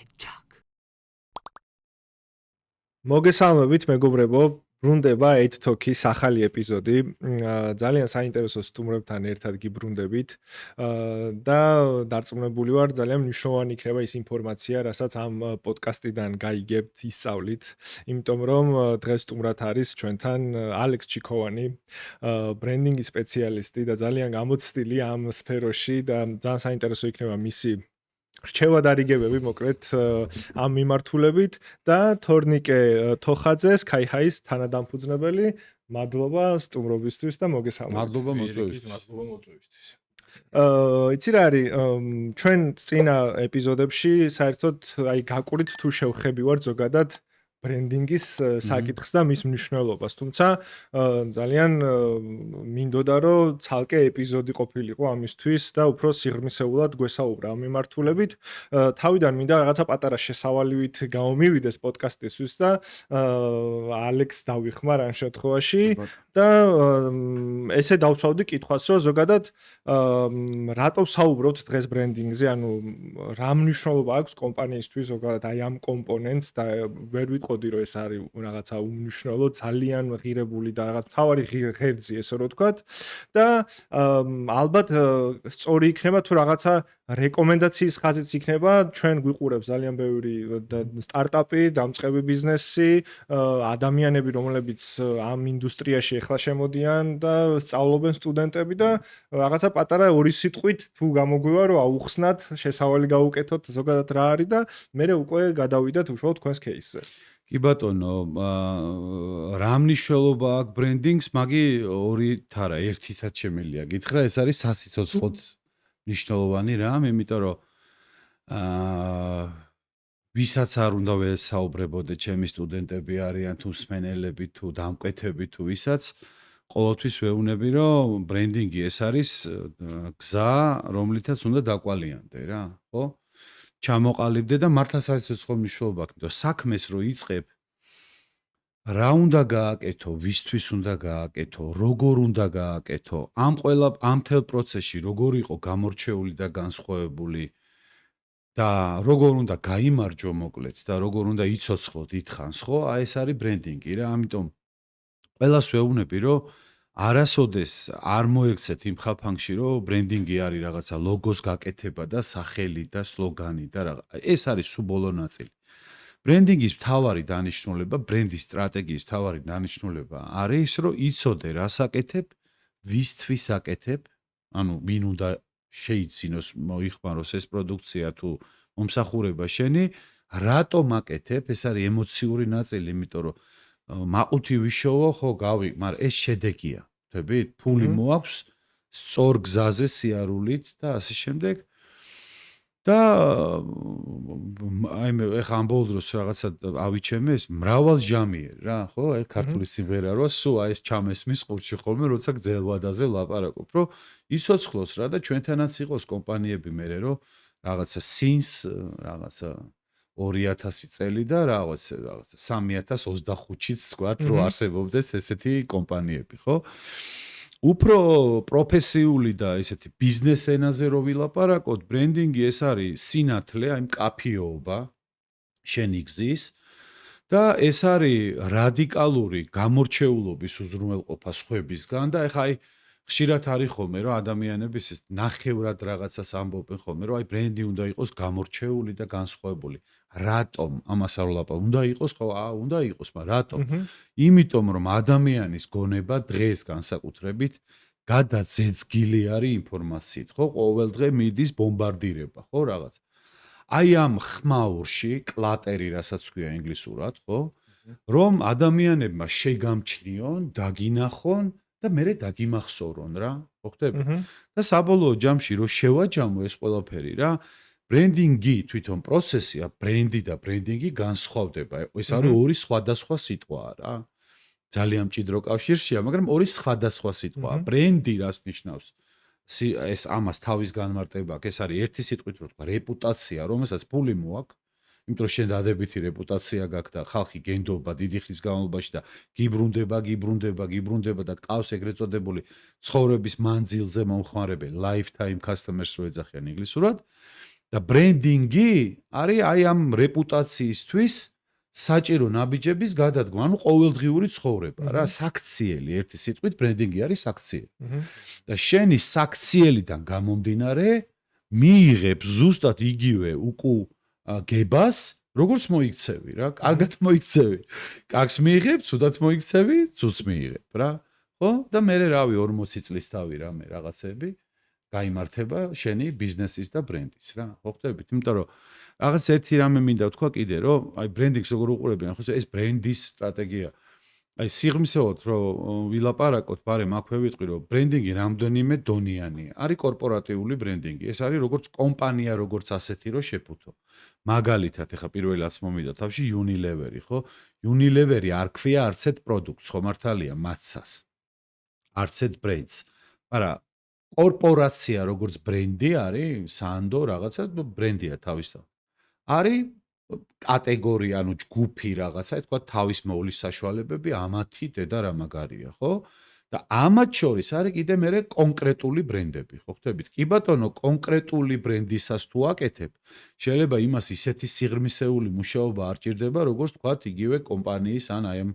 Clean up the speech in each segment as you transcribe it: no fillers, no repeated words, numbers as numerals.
ეჯაკ. მოგესალმებით მეგობრებო, ბრუნდება Ed Talk-ის ახალი ეპიზოდი. ძალიან საინტერესო სტუმრებთან ერთად გიბრუნდებით და დარწმუნებული ვარ, ძალიან მნიშვნელოვანი იქნება ის ინფორმაცია, რასაც ამ პოდკასტიდან გაიგებთ, ისწავლით, იმიტომ რომ დღეს სტუმრად არის ჩვენთან ალექს ჩიქოვანი, ბრენდინგის სპეციალისტი და ძალიან გამოცდილი ამ სფეროში და ძალიან საინტერესო იქნება მისი რჩევა-დარიგებები მოკლედ ამ მიმართულებით და თორნიკე თოხაძე Sky-High-ის თანადამფუძნებელი. მადლობა სტუმრობისთვის და მოგესალმებით. მადლობა მოწვევისთვის. იცი რა არის, ჩვენ წინა ეპიზოდებში საერთოდ აი გაკურით თუ შევხები ვარ ზოგადად ბრენდინგის საკითხს და მის მნიშვნელობას. თუმცა ძალიან მინდოდა რომ ცალკე ეპიზოდი ყოფილიყო ამისთვის და უფრო სიღრმისეულად გვესაუბრა ამ მიმართულებით. თავიდან მინდა რაღაცა პატარა შესავალივით გამომივიდეს პოდკასტისთვის და ალექს დავიხმარ ამ შემთხვევაში და ესე დავსვავდი კითხვას, რომ ზოგადად რატო საუბრობთ დღეს ბრენდინგზე, ანუ რა მნიშვნელობა აქვს კომპანიისთვის ზოგადად აი ამ კომპონენტს და ვერ ვიტყოდი რომ ეს არის რაღაცა უმნიშვნელო, ძალიან ღირებული და რაღაც მთავარი ღერძი ესე რომ ვთქვათ და ალბათ სწორი იქნება თუ რაღაცა რეკომენდაციის ხაზიც იქნება, ჩვენ გვიყურებს ძალიან ბევრი სტარტაპი, დამწყები ბიზნესი, ადამიანები, რომლებიც ამ ინდუსტრიაში ახლა შემოდიან და სწავლობენ სტუდენტები და რაღაცა პატარა ორი სიტყვით თუ გამოგვივა რომ აუხსნათ, შესავალი გავუკეთოთ ზოგადად რა არის და მე უკვე გადავიდეთ უშუალოდ თქვენს кейსზე. კი ბატონო, რა მნიშვნელობა აქვს ბრენდინგს, მაგი ორით არა, ერთითაც შემიძლია გითხრა, ეს არის სასიცოცხლოდ მნიშვნელოვანი რამ, იმიტომ რომ ვისაც არ უნდა ვესაუბრებოდე, ჩემი სტუდენტები არიან თუ მსმენელები თუ დამკვეთები თუ ვისაც, ყოველთვის ვეუბნები, რომ ბრენდინგი ეს არის გზა, რომლითაც უნდა დაკვალიანდე რა, ხო? ჩამოყალიბდე და მართლა სასიცოცხლო მნიშვნელობა აქვს, იმიტომ საქმეს რო იწყებ, რა უნდა გააკეთო, ვისთვის უნდა გააკეთო, როგორ უნდა გააკეთო, ამ მთელ პროცესში როგორ იყო გამორჩეული და განსხვავებული და როგორ უნდა გაიმარჯვო მოკლედ და როგორ უნდა იცოცხლოთ ითხოვს, ხო? აი ეს არის ბრენდინგი რა, ამიტომ ყველას ვეუბნები, რომ არასოდეს არ მოექცეთ იმ ხაფანგში, რომ ბრენდინგი არის რაღაცა ლოგოს გაკეთება და სახელი და სლოგანი და რაღაც. ეს არის სულ ბოლო ნაწილი. ბრენდინგის მთავარი დანიშნულება, ბრენდის სტრატეგიის მთავარი დანიშნულება არის, რომ იცოდე რას აკეთებ, ვისთვის აკეთებ, ანუ ვინ უნდა შეიცინოს, მოიხმაროს ეს პროდუქცია თუ მომსახურება შენი, რატომ აკეთებ, ეს არის ემოციური ნაწილი, იმიტომ რომ მაყუთი ვიშოვო, ხო გავი, მაგრამ ეს შედეგია, ხდებით? ფული მოაქვს სწორ გზაზე სიარულით და ასე შემდეგ. და აი მე ეხა ამ ბოლო დროს რაღაცა ავიჩემე ეს მრავალჟამიერი რა, ხო? აი ქართული სიმღერა რო სულ აი ეს ჩამესმის ყურში ხოლმე, როცა გძელვადაზე ვლაპარაკობ, რომ იცოცხლოს რა და ჩვენთანაც იყოს კომპანიები მერე, რომ რაღაცა სინს რაღაცა 2000 წელი და რაღაცა 3025-იც თქვათ, რომ არსებობდეს ესეთი კომპანიები, ხო? უფრო პროფესიული და ესეთი ბიზნეს ენაზე რო ვილაპარაკოთ, ბრენდინგი ეს არის სინათლე, აი მკაფიოობა შენი გზის და ეს არის რადიკალური გამორჩეულობის უზრუნველყოფა სხვებისგან და ეხა აი ხშირად არის ხოლმე რომ ადამიანები ეს ნახევრად რაღაცას ამბობენ ხოლმე რომ აი ბრენდი უნდა იყოს გამორჩეული და განსხვავებული. რატომ? ამას არ ვლაპარაკობ. უნდა იყოს ხო? უნდა იყოს, მაგრამ რატომ? იმიტომ რომ ადამიანის გონება დღეს განსაკუთრებით გადაძეძგილი არის ინფორმაციით, ხო? ყოველდღე მიდის ბომბარდირება, ხო რაღაც. აი ამ ხმაურში, კლატერი, რასაც ქვია ინგლისურად, ხო? რომ ადამიანებმა შეგამჩნიონ, დაგინახონ და მერე დაგიმახსოვრონ რა, ხო ხდები? და საბოლოო ჯამში რო შევაჯამო ეს ყველაფერი რა, ბრენდინგი თვითონ პროცესია, ბრენდი და ბრენდინგი განსხვავდება. ეს არის ორი სხვადასხვა სიტყვაა რა. ძალიან მჭიდრო კავშირშია, მაგრამ ორი სხვადასხვა სიტყვაა. ბრენდი რას ნიშნავს? ეს ამას თავის განმარტება აქვს, ეს არის ერთი სიტყვით რო თქვა, რეპუტაცია, რომელსაც ფული მოაქვს. იმიტომ რომ შენ დადებითი რეპუტაცია გაქვს და ხალხი გენდობა დიდი ხნის განმავლობაში და გიბრუნდება და ყავს ეგრეთ წოდებული ცხოვრების მანძილზე მომხმარებელი lifetime customers რო ეძახიან ინგლისურად და ბრენდინგი არის აი ამ რეპუტაციისთვის საჭირო ნაბიჯების გადადგმა, ანუ ყოველდღიური ცხოვრება რა, საქციელი, ერთი სიტყვით ბრენდინგი არის საქციელი. და შენი საქციელიდან გამომდინარე მიიღებ ზუსტად იგივე გებას, როგორც მოიქცევი რა, კარგად მოიქცევი. კარგს მიიღებ, ცუდად მოიქცევი, ცუდს მიიღებ რა. ხო? და მე რავი 40 წლის თავი რამე რაღაცები გაიმართება შენი ბიზნესის და ბრენდის რა. ხო ხდებით? იმიტომ რომ რაღაც ერთი რამე მინდა ვთქვა კიდე, რომ აი ბრენდინგს როგორ უყურებიან, ხო ეს ბრენდის სტრატეგია. აი სიღრმისეულად რომ ვილაპარაკოთ, ბარემ აქვე ვიტყვი, რომ ბრენდინგი რამდენიმე დონიანია. არის კორპორატიული ბრენდინგი. ეს არის როგორც კომპანია, როგორც ასეთი რომ შეფუთო. მაგალითად, ეხა პირველად მომიდა თავში Unilever-ი, ხო? Unilever-ი არ ქვია არც ერთ პროდუქტს, ხო მართალია, მაცას. არც ერთ ბრენდს. მაგრამ კორპორაცია როგორც ბრენდი არის, Sando რაღაცა ბრენდია თავისთავად. არის კატეგორია, ანუ ჯგუფი რაღაცა, თქვა თავის მოვლის საშუალებები, ამათი დედა რა მაგარია, ხო? და ამათ შორის არის კიდე მე კონკრეტული ბრენდები, ხო ხდებით? კი ბატონო, კონკრეტული ბრენდისას თუ აკეთებ, შეიძლება იმას ისეთი სიღრმისეული მუშაობა არ ჭირდება, როგორც თქვა იგივე კომპანიის ან აი ამ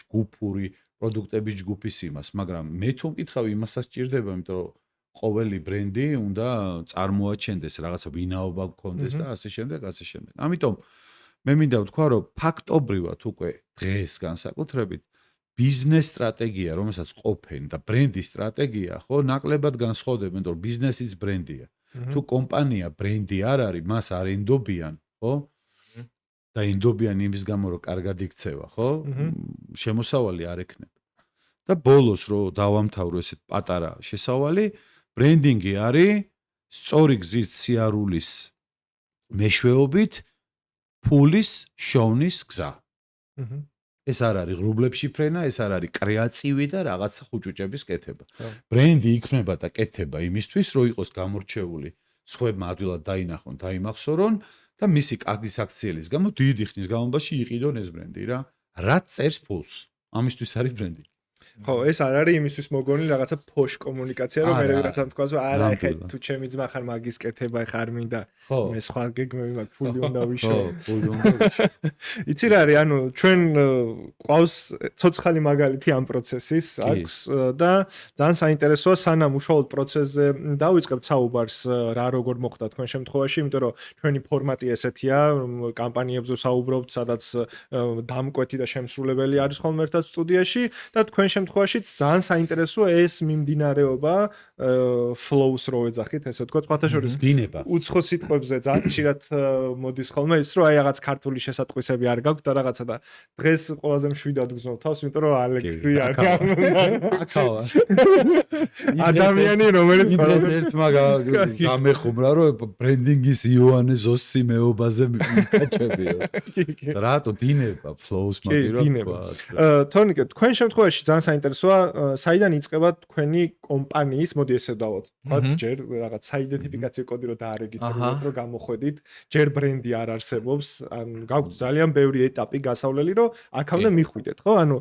ჯგუფური პროდუქტების ჯგუფის იმას, მაგრამ მე თუ მკითხავ იმასაც ჭირდება, იმიტომ რომ ყოველი ბრენდი უნდა წარმოაჩენდეს რაღაცა ვინაობა გქონდეს და ასე შემდეგ, ასე შემდეგ. ამიტომ მე მინდა ვთქვა, რომ ფაქტობრივად უკვე დღეს განსაკუთრებით ბიზნეს სტრატეგია, რომელსაც ყოფენ და ბრენდის სტრატეგია, ხო, ნაკლებად განსხვავდება, იმიტომ რომ ბიზნესიც ბრენდია. თუ კომპანია ბრენდი არ არის, მას არ ენდობიან, ხო? და ენდობიან იმის გამო, რომ კარგად იქცევა, ხო? შემოსავალი არ ექნება. და ბოლოს რომ დავამთავრო ესეთ პატარა შესავალი, ბრენდინგი არის სწორი გზის სიარულის მეშვეობით ფულის შოვნის გზა. ეს არ არის ღრუბლებში ფრენა, ეს არ არის კრეატივი და რაღაცა ხუჭუჭების კეთება. ბრენდი იქნება და კეთება იმისთვის, რომ იყოს გამორჩეული, სხვებმა ადვილად დაინახონ, დაიმახსოვრონ და მისი კარგი საქციელის გამო დიდი ხნის განმავლობაში იყიდონ ეს ბრენდი რა. რაც წერს ფულს. ამისთვის არის ბრენდი. ხო, ეს არ არის იმისთვის მოგონილი რაღაცა ფოშ კომუნიკაცია, რომ მე რაღაცამ თქვას, რომ არა, ეხა თუ ჩემი ძმა ხარ მაგის კეთება, ეხა არ მინდა მე სხვა გეგმები მაქვს, ფული უნდა ვიშო. ხო, ფული უნდა ვიშო. იცი რა არის, ანუ ჩვენ ყავს ცოცხალი მაგალითი ამ პროცესის აქვს და ძალიან საინტერესოა, სანამ უშუალოდ პროცესზე დავიწყებთ საუბარს, რა როგორ მოხდა თქვენ შემთხვევაში, იმიტომ რომ ჩვენი ფორმატი ესეთია, კამპანიებზე საუბრობთ, სადაც დამკვეთი და შემსრულებელი არის ხოლმე ერთად სტუდიაში და თქვენ შემთხვევაში ძალიან საინტერესოა ეს მიმდინარეობა flows რო ეძახით, ესე ვთქვათ, სხვათა შორის დინება. უცხო სიტყვებზე ძალიან ხშირად მოდის ხოლმე ის, რომ აი რაღაც ქართული შესატყვისები არ გაქვთ და რაღაცა და დღეს ყველაზე მშვიდად გზნობ თავს, იმიტომ რომ ალექსი არის. ადამიანი რომელიც იმას ერთმა გამეხუმრა, რომ ბრენდინგის იოანე ზოსიმეობაზე მიკაჭებიო. რატო დინება flows მაგირა? თორნიკე, თქვენ შემთხვევაში ძალიან საინტერესოა, საიდან იწყება თქვენი კომპანიის, მოდი ესე დავოთ, თქვათ ჯერ რაღაც საიდენტიფიკაციო კოდი რო დაარეგისტრიროთ, რომ გამოხვედით, ჯერ ბრენდი არ არსებობს, ან გაქვთ ძალიან ბევრი ეტაპი გასავლელი, რომ აქამდე მიხვიდეთ, ხო? ანუ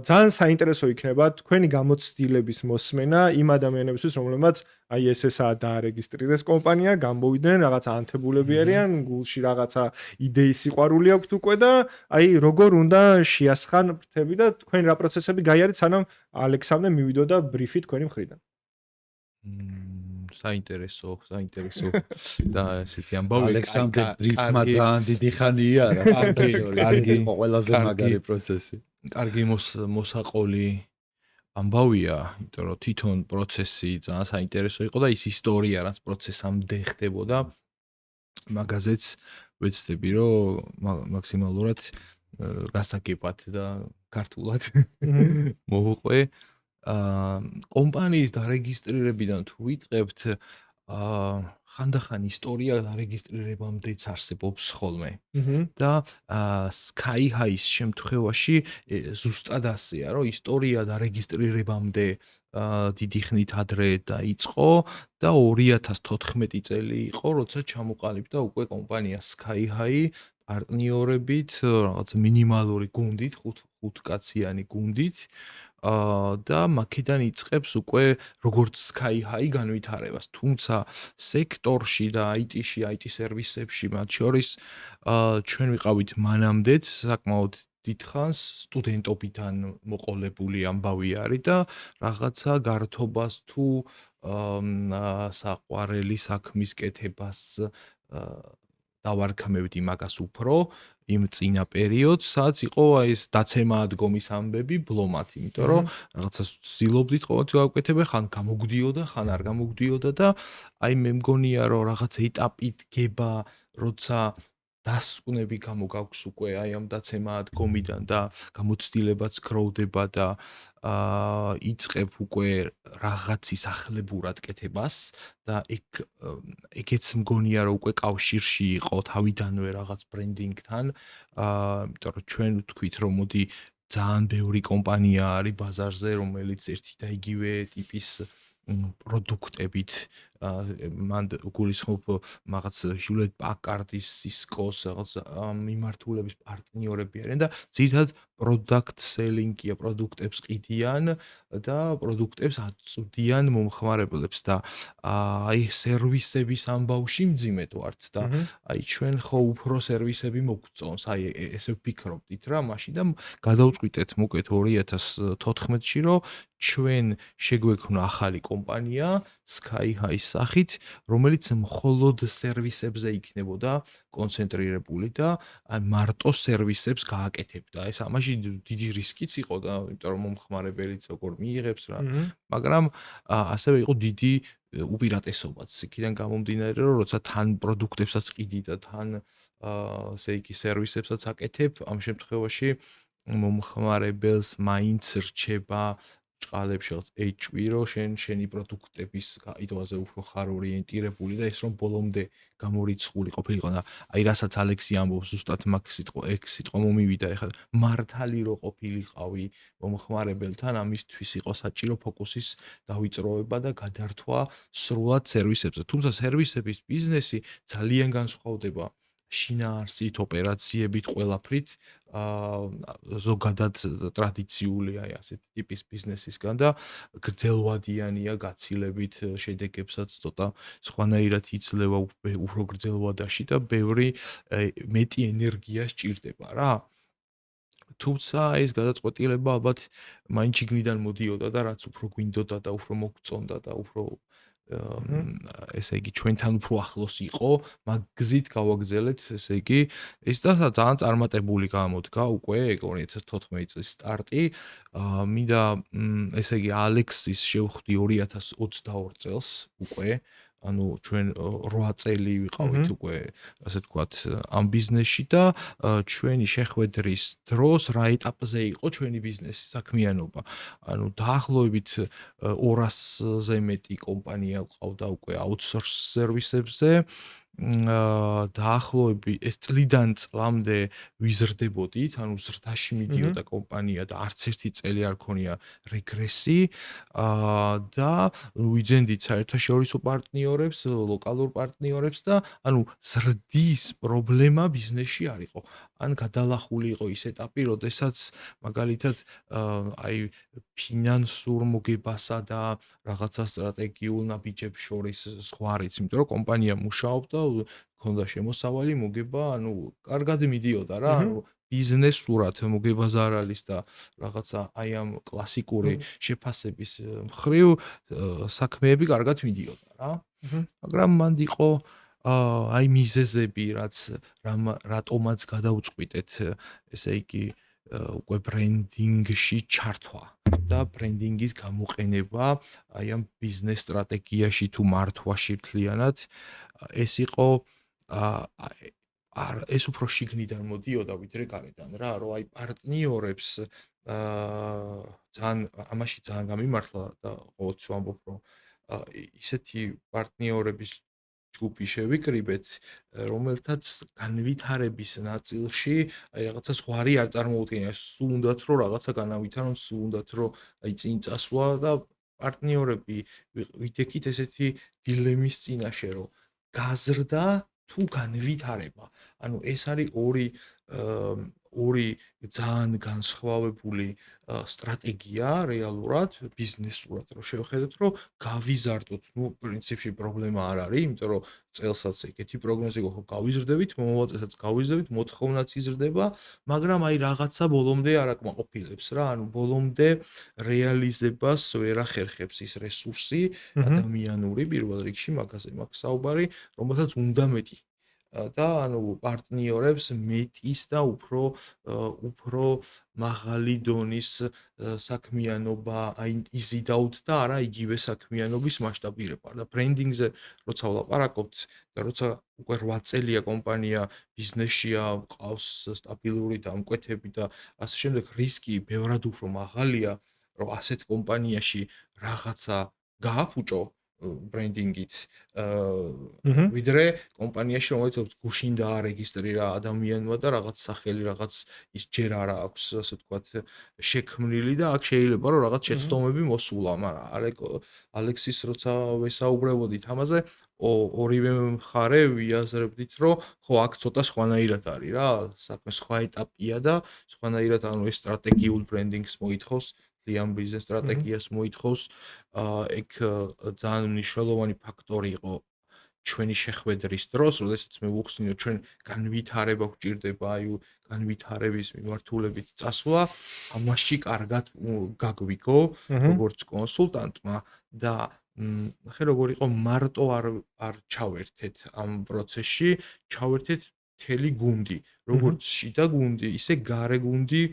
ძალიან საინტერესო იქნება თქვენი გამოცდილების მოსმენა იმ ადამიანებისთვის, რომლებმაც აი SSA დაარეგისტრირეს კომპანია, გამოვიდნენ, რაღაცა ანთებულები არიან, გულში რაღაცა იდეის სიყვარული აქვთ უკვე და აი როგორ უნდა შეასხან ფრთები და თქვენ რა პროცესები გაიარეთ, სანამ ალექსამდე მივიდოდა ბრიფი თქვენი მხრიდან. საინტერესო და ესეთი ამბავი. ალექსანდრე ბრიფმა ძალიან დიდი ხანია რა. კარგი, ყველაზე მაგარი პროცესი. კარგი მოსაყოლი ამბავია, იმიტომ რომ თვითონ პროცესი ძალიან საინტერესო იყო და ის ისტორია, რაც პროცესამდე ხდებოდა, მაგაზეც ვეცდები, რომ მაქსიმალურად გასაგებად და ქართულად მოვუყვე. კომპანიის დარეგისტრირებიდან თუ ვიწყებთ, ხანდახან ისტორია დარეგისტრირებამდეც არსებობს ხოლმე. და Sky High-ის შემთხვევაში ზუსტად ასეა, რომ ისტორია დარეგისტრირებამდე დიდი ხნით ადრე დაიწყო და 2014 წელი იყო, როცა ჩამოყალიბდა უკვე კომპანია Sky High პარტნიორებით, რაღაც მინიმალური გუნდით, 5 კაციანი გუნდით. და მაქედან იწყებს უკვე როგორც Sky High განვითარებას. თუმცა სექტორში და IT-ში, IT სერვისებში მათ შორის ჩვენ ვიყავით მანამდეც საკმაოდ დიდხანს სტუდენტობიდან მოყოლებული ამბავი არის და რაღაცა გართობას თუ საყვარელი საქმის კეთებას დავარქმევდი მაგას უფრო იმ წინა პერიოდს, სადაც იყო აი ეს დაცემა ადგომის ამბები ბლომად, იმიტომ რომ რაღაცას ვცდილობდით ყოველთვის გავაკეთებე, ხან გამოგვდიოდა, ხან არ გამოგვდიოდა და აი მე მგონია რომ რაღაც ეტაპი დგება, როცა დასკვნები გამოგაქვს უკვე აი ამ დაცემა ადგომიდან და გამოცდილებაც გროვდება და იწყებ უკვე რაღაცის ახლებურად კეთებას და ეგეც მგონია რომ უკვე კავშირში იყო თავიდანვე რაღაც ბრენდინგთან, იმიტომ რომ ჩვენ ვთქვით რომ მოდი ძალიან ბევრი კომპანია არის ბაზარზე, რომელიც ერთი და იგივე ტიპის პროდუქტებით მან გულისხმობ რაღაც Hewlett Packard-ის, Cisco-s რაღაც მიმართულების პარტნიორები არიან და ძირითადად product selling-ია, პროდუქტებს ყიდიან და პროდუქტებს აწვდიან მომხმარებლებს და აი სერვისების ამბავში მძიმედ ვართ და აი ჩვენ ხო უფრო სერვისები მოგწონს, აი ესე ვფიქრობდით რა მაშინ და გადავწყვიტეთ მოკლედ 2014-ში რომ ჩვენ შეგვექმნა ახალი კომპანია Sky High-ის სახით, რომელიც მხოლოდ სერვისებზე იქნებოდა კონცენტრირებული და აი მარტო სერვისებს გააკეთებდა. ეს ამაში დიდი რისკიც იყო და იმიტომ რომ მომხმარებელიც როგორ მიიღებს რა, მაგრამ ასევე იყო დიდი უპირატესობაც იქიდან გამომდინარე, რომ როცა თან პროდუქტებსაც ყიდი და თან ესე იგი სერვისებსაც აკეთებ, ამ შემთხვევაში მომხმარებელს მაინც რჩება ჭყალებს რაღაც HP რომ შენი პროდუქტების გაიდვაზე უფრო ხარ ორიენტირებული და ეს რომ ბოლომდე გამორიცხული ყოფილიყო და აი რასაც ალექსი ამბობს ზუსტად მაგ სიტყვა მომივიდა ეხლა მართალი რო ყოფილიყავი მომხმარებელთან ამისთვის იყო საჭირო ფოკუსის დავიწროება და გადართვა სრულად სერვისებზე. თუმცა სერვისების ბიზნესი ძალიან განსხვავდება შინაარსით, ოპერაციებით, ყველაფრით ზოგადად ტრადიციული აი ასეთი ტიპის ბიზნესისგან და გრძელვადიანია გაცილებით შედეგებსაც ცოტა სხვანაირად იძლევა უფრო გრძელვადაში და ბევრი მეტი ენერგია სჭირდება რა. თუმცა ეს გადაწყვეტილება ალბათ მაინც შიგნიდან მოდიოდა და რაც უფრო გვინდოდა და უფრო მოგწონდა და უფრო ესე იგი ჩვენთან უფრო ახლოს იყო, მაგ გზით გავაგზელეთ, ესე იგი ეს და ძალიან წარმატებული გამოდგა უკვე 2014 წლის სტარტი. მინდა ესე იგი ალექსის შევხვდი 2022 წელს უკვე ანუ ჩვენ 8 წელი ვიყავით უკვე ასე ვთქვათ ამ ბიზნესში და ჩვენი შეხვედრის დროს რა ეტაპზე იყო ჩვენი ბიზნესი საქმიანობა. ანუ დაახლოებით 200-ზე მეტი კომპანია ყავდა უკვე outsource სერვისებზე. დაახლოებით ეს წლიდან წლამდე ვიზრდებოდით, ანუ ზრდაში მიდიოდა კომპანია და არც ერთი წელი არ ქონია რეგრესი და ვიძენდით საერთაშორისო პარტნიორებს, ლოკალურ პარტნიორებს და ანუ ზრდის პრობლემა ბიზნესში არ იყო. ან გადალახული იყო ის ეტაპი, როდესაც მაგალითად აი ფინანსურ მოგებასა და რაღაცა სტრატეგიულ ნაბიჯებს შორის სხვა არის, იმიტომ რომ კომპანია მუშაობდა, ქონდა შემოსავალი, მოგება, ანუ კარგად მიდიოდა რა, ანუ ბიზნესურად მოგებაზარალის და რაღაცა აი ამ კლასიკური შეფასების მხრივ საქმეები კარგად მიდიოდა რა. მაგრამ მანდ იყო აი მიზეზები, რატომაც გადავწყვიტეთ, ესე იგი უკვე ბრენდინგში ჩართვა და ბრენდინგის გამოყენება აი ამ ბიზნეს სტრატეგიაში თუ მართვაში მთლიანად ეს იყო ეს უფრო შიგნიდან მოდიოდა ვიდრე გარედან რა, რომ აი პარტნიორებს ძალიან ამაში ძალიან გამიმართლა და ყოველთვის ვამბობ რომ ისეთი პარტნიორების ჯგუფი შევიკრიბეთ, რომელთაც განვითარების ნაწილში აი რაღაცა ზღვარი არ წარმოუდგენია. სულ უნდათ რომ რაღაცა განავითარონ, სულ უნდათ რომ აი წინ წასვლა და პარტნიორები ვიდექით ესეთი დილემის წინაშე რომ გაზრდა თუ განვითარება. ანუ ეს არის ორი ძალიან განსხვავებული სტრატეგია რეალურად ბიზნესურად რო შევხედოთ, რომ გავიზარდოთ, პრინციპში პრობლემა არ არის, იმიტომ რომ წელსაც ეგეთი პროგნოზი გქონდა, გავიზრდებით, მომავალ წელსაც გავიზრდებით, მოთხოვნაც იზრდება, მაგრამ აი რაღაცა ბოლომდე არ აკმაყოფილებს რა, ანუ ბოლომდე რეალიზებას ვერ ახერხებს ის რესურსი ადამიანური პირველ რიგში მაგაზე მაქვს საუბარი, რომელსაც უნდა მეტი და ანუ პარტნიორებს მეტის და უფრო მაღალი დონის საქმიანობა აი იზიდავთ და არა იგივე საქმიანობის მასშტაბირება და ბრენდინგზე როცა ვლაპარაკობთ და როცა უკვე 8 წელია კომპანია ბიზნესშია, ყავს სტაბილური დამკვეთები და ასე შემდეგ რისკი ბევრად უფრო მაღალია, რომ ასეთ კომპანიაში რაღაცა გააფუჭო ბრენდინგით ვიდრე კომპანიაში რომელიც გუშინ დაარეგისტრირა ადამიანმა და რაღაც სახელი რაღაც ის ჯერ არა აქვს ასე ვთქვათ შექმნილი და აქ შეიძლება რომ რაღაც შეცდომები მოსულა, მაგრამ ალექსის როცა ვესაუბრებოდით ამაზე ორივე მხარე ვიაზრებდით რომ ხო აქ ცოტა სხვანაირად არის რა, საქმე სხვა ეტაპია და სხვანაირად ანუ ეს სტრატეგიულ ბრენდინგს მოითხოვს ძალიან ბიზნეს სტრატეგიას მოითხოვს ეგ ძალიან მნიშვნელოვანი ფაქტორი იყო ჩვენი შეხვედრის დროს, როდესაც მე ვუხსნი რომ ჩვენ განვითარება გვჭირდება, აი განვითარების მიმართულებით წასვლა, ამაში კარგად გაგვიგო როგორც კონსულტანტმა და ნახე როგორ იყო მარტო არ ჩავერთეთ ამ პროცესში, ჩავერთეთ მთელი გუნდი, როგორც შიდა გუნდი, ისე გარე გუნდი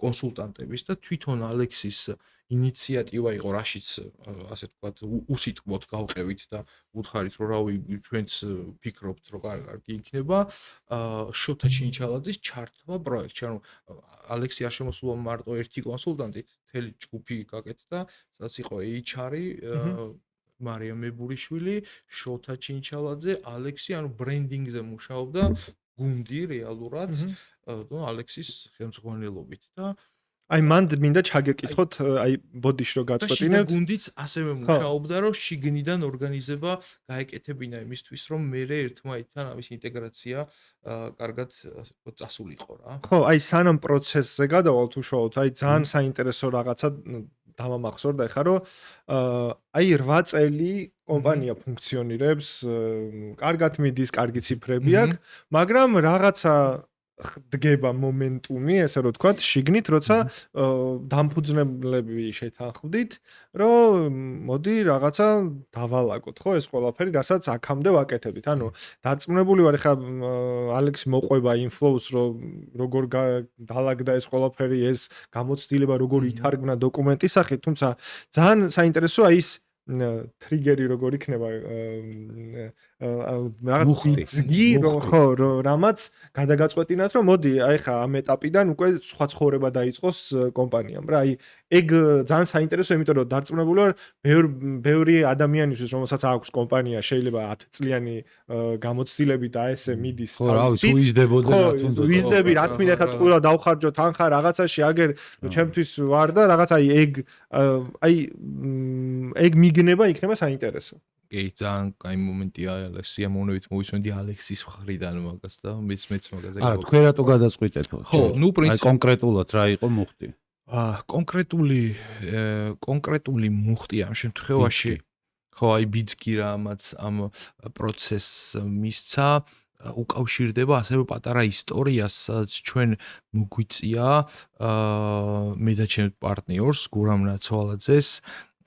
კონსულტანტების და თვითონ ალექსის ინიციატივა იყო რაშიც ასე ვთქვათ უსიტყვოდ გავყევით და უთხარით რომ რავი ჩვენც ფიქრობთ რომ კარგი იქნება შოთა ჩინჩალაძის ჩართვა პროექტში ანუ ალექსი არ შემოსულა მარტო ერთი კონსულტანტით მთელი ჯგუფი გაკეთდა სადაც იყო HR-ი მარია მებურიშვილი შოთა ჩინჩალაძე ალექსი ანუ ბრენდინგზე მუშაობდა გუნდი რეალურად ალექსის ხელმძღვანელობით და აი მან მინდა ჩაგეკითხოთ აი ბოდიშ რო გაწყვეტინებთ გუნდიც ასევე მუშაობდა რომ შიგნიდან ორგანიზება გაეკეთებინა იმისთვის რომ მეરે ერთმანეთთან ამის ინტეგრაცია კარგად ასე ვთქვათ წასულიყო რა ხო აი სანამ პროცესზე გადავალთ უშუალოდ აი ძალიან საინტერესო რაღაცა დამამახსოვრდა ეხლა რომ აი 8 წელი კომპანია ფუნქციონირებს კარგად მიდის კარგი ციფრები აქვს მაგრამ რაღაცა ხდება მომენტუმი, ესე რომ ვთქვათ, შიგნით, როცა დამფუძნებლები შეთანხმდით, რომ მოდი რაღაცა დავალაგოთ, ხო, ეს ყველაფერი, რასაც აქამდე ვაკეთებდით. ანუ დარწმუნებული ვარ, ხა ალექსი მოყვება ინფლოუს, რომ როგორ დაალაგდა ეს ყველაფერი, ეს გამოცდილება როგორ ითარგმნა დოკუმენტის სახით, თუმცა ძალიან საინტერესოა ის ტრიგერი როგორ იქნება რაღაც ძგი ხო რამაც გადაგაწყვეტინათ რომ მოდი აი ხა ამ ეტაპიდან უკვე სხვა ცხოვრება დაიწყოს კომპანიამ რა აი ეგ ძალიან საინტერესოა იმიტომ რომ დარწმუნებული ვარ ბევრი ადამიანისთვის რომელსაც აქვს კომპანია შეიძლება 10 წლიანი გამოცდილები და ესე მიდის ხო რა თუ იზდებოდე რა თუნდაც ვიზდები რა თქმა უნდა ყველა დავხარჯო თანხა რაღაცაში აგერ ჩემთვის ვარ და რაღაც აი ეგ მიგნება იქნება საინტერესო კი, ძალიან კაი მომენტია ალექსია მომნევით მოვისმენდი ალექსის მხრიდან მაგას და მეც მაგაზე. არა, თქვენ რატო გადაწყვიტეთ? ხო, ნუ პრინციპი აი კონკრეტულად რა იყო მუხტი? კონკრეტული მუხტი ამ შემთხვევაში ხო, აი ბიძგი რამაც ამ პროცესს მისცა უკავშირდება ასევე პატარა ისტორიას, სადაც ჩვენ მოგვიწია მე და ჩემ პარტნიორს გურამ ნაცვალაძეს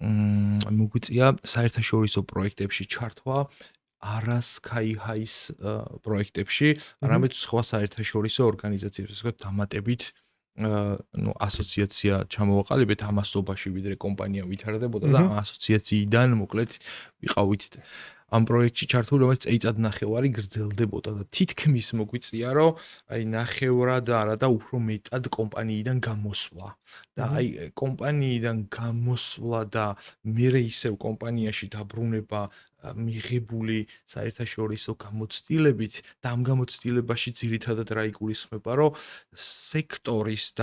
მოგვიწია საერთაშორისო პროექტებში ჩართვა არა Sky Highs პროექტებში, არამედ სხვა საერთაშორისო ორგანიზაციებში, ასე დამატებით ასოციაცია ჩამოვაყალიბეთ ამასობაში ვიდრე კომპანია ვითარდებოდა და ასოციაციიდან მოკლედ ვიყავით ამ პროექტში ჩართული, რომელიც წელიწად ნახევარი გრძელდებოდა და თითქმის მოგვიწია, რომ აი ნახევრად არა და უფრო მეტად კომპანიიდან გამოსვლა. და აი კომპანიიდან გამოსვლა და მერე ისევ კომპანიაში დაბრუნება მიღებული საერთაშორისო გამოცდილებით და ამ გამოცდილებაში ძირითადად რა იგულისხმება, რომ სექტორის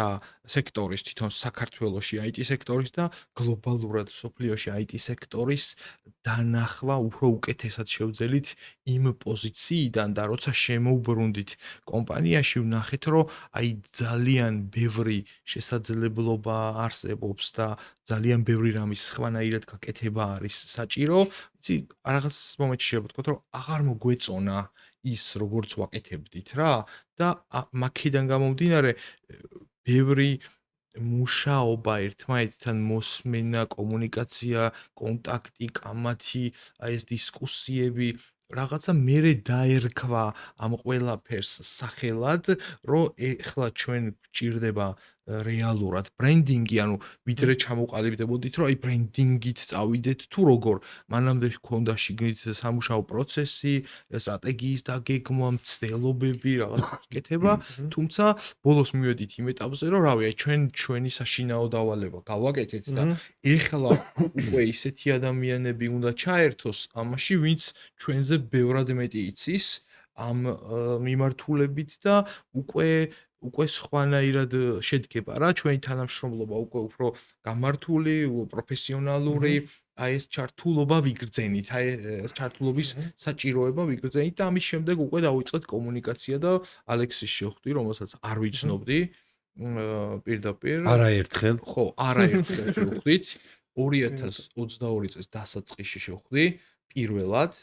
თვითონ საქართველოში IT სექტორის და გლობალურად სოფლიოში IT სექტორის დანახვა უფრო უკეთესად შევძელით იმ პოზიციიდან და როცა შემოუბრუნდით კომპანიაში ვნახეთ რომ აი ძალიან ბევრი შესაძლებლობა არსებობს და ძალიან ბევრი რამის სხვანაირად გაკეთება არის საჭირო იცი რაღაც მომენტში შეიძლება ვთქვათ რომ აღარ მოგვეწონა ის როგორც ვაკეთებდით რა და მაქედან გამომდინარე ბევრი მუშაობა ერთმანეთთან მოსმენა, კომუნიკაცია, კონტაქტი, კამათი, აი ეს დისკუსიები, რაღაცა მერე დაერქვა ამ ყველაფერს სახელად, რომ ეხლა ჩვენ გვჭირდება რეალურად ბრენდინგი, ანუ ვიდრე ჩამოყალიბდებოდით, რომ აი ბრენდინგით წავიდეთ თუ როგორ, მანამდე ჰქონდა შიგნით სამუშაო პროცესი, სტრატეგიის დაგეგმვა, მცდელობები, რაღაცა გკეთება, თუმცა ბოლოს მივედით იმ ეტაპზე, რომ რავი, აი ჩვენი საშინაო დავალება გავაკეთეთ და ეხლა უკვე ისეთი ადამიანები უნდა ჩაერთოს ამაში, ვინც ჩვენზე ბევრად მეტი იცის ამ მიმართულებით და უკვე სხვანაირად შედგება რა ჩვენი თანამშრომლობა უკვე უფრო გამართული, პროფესიონალური, აი ეს ჩართულობა ვიგრძენით, აი ეს ჩართულობის საჭიროება ვიგრძენით და ამის შემდეგ უკვე დავიწყეთ კომუნიკაცია და ალექსის შევხვდი, რომელსაც არ ვიცნობდი პირდაპირ. არაერთხელ. ხო, არაერთხელ შევხვდით. 2022 წლის დასაწყისში შევხვდი. პირველად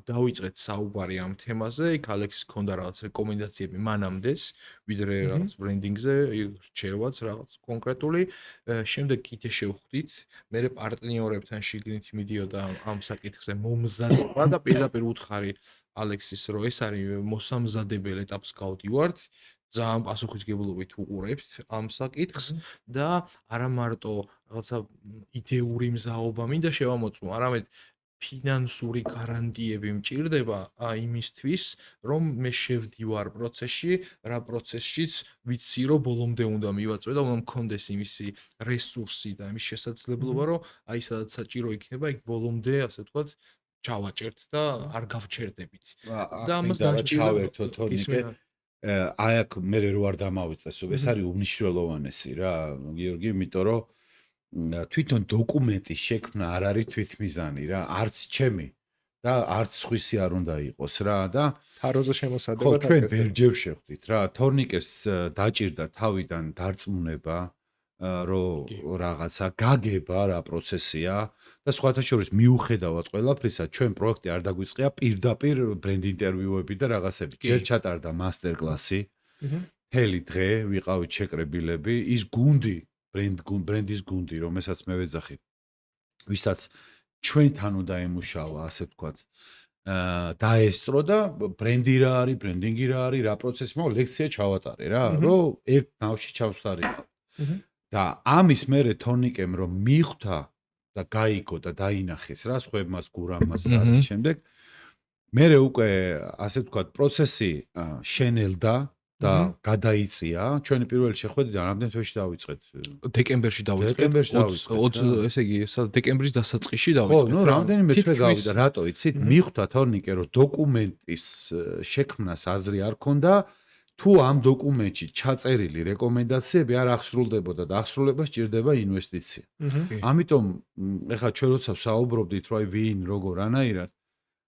დავიწყეთ საუბარი ამ თემაზე, იქ ალექსის ჰქონდა რაღაც რეკომენდაციები მანამდეც, ვიდრე რაღაც ბრენდინგზე, რჩევაც რაღაც კონკრეტული. შემდეგ კიდე შევხვდით, მე პარტნიორებთან შიგნით მიდიოდა ამ საკითხზე მომზადება და პირდაპირ უთხარი ალექსის, რომ ეს არის მოსამზადებელ ეტაპს გავდივართ. ძალიან პასუხისგებლობით უყურებთ ამ საკითხს და არა მარტო რაღაცა იდეური მზაობა მინდა შევამოწმო, არამედ ფინანსური გარანტიები მჭირდება იმისთვის, რომ მე შევდივარ პროცესში, რა პროცესშიც ვიცი, რომ ბოლომდე უნდა მივაწვე და უნდა მქონდეს იმისი რესურსი და იმის შესაძლებლობა, რომ აი სადაც საჭირო იქნება, იქ ბოლომდე, ასე ვთქვათ, ჩავაჭერთ და არ გავჩერდებით. და ამას დავჩავერთო თორნიკე. აი აქ მე რო არ დამავიწყესო, ეს არის უმნიშვნელოვანესი რა, გიორგი, იმიტომ რომ თვითონ დოკუმენტის შექმნა არ არის თვითმიზანი რა, არც ჩემი და არც სხვისი არ უნდა იყოს რა და თაროზე შემოსადება ხო, ჩვენ ბერჯერ შევხვდით რა, თორნიკეს დაჭირდა თავიდან დარწმუნება, რომ რაღაცა გაგება რა პროცესია და სხვათა შორის მიუხედავად ყველაფრისა, ჩვენ პროექტი არ დაგვიწყია პირდაპირ ბრენდ ინტერვიუები და რაღაცები. ჯერ ჩატარდა მასტერ კლასი. მთელი დღე ვიყავით შეკრებილები, ის გუნდი ბრენდის გუნდი, რომელსაც მე ვეძახი, ვისაც ჩვენთან უნდა ემუშავა, ასე ვთქვათ, დაესწრო და ბრენდი რა არის, ბრენდინგი რა არის, რა პროცესი, მაგრამ ლექცია ჩავატარე რა, რომ ერთ ნავში ჩავსვარიყავ. და ამის მერე თორნიკემ რომ მიხვდა და გაიგო და დაინახეს რა, სხვებმაც გურამას და ასე შემდეგ, მერე უკვე, ასე ვთქვათ, პროცესი შენელდა და გადაიწია. ჩვენი პირველი შეხვედრა რამდენ თვეში დავიწყეთ? დეკემბერში დავიწყეთ. 20 ესე იგი, დეკემბრის დასაწყისში დავიწყეთ. ხო, ნუ რამდენიმე თვე გავიდა, რატო იცით? მიხვდა თორნიკე რომ დოკუმენტის შექმნას აზრი არ ქონდა, თუ ამ დოკუმენტში ჩაწერილი რეკომენდაციები არ აღსრულდებოდა და აღსრულება სჭირდება ინვესტიცია. ამიტომ ეხლა ჩვენ როცა ვსაუბრობდით, რომ აი ვინ, როგორ, რანაირად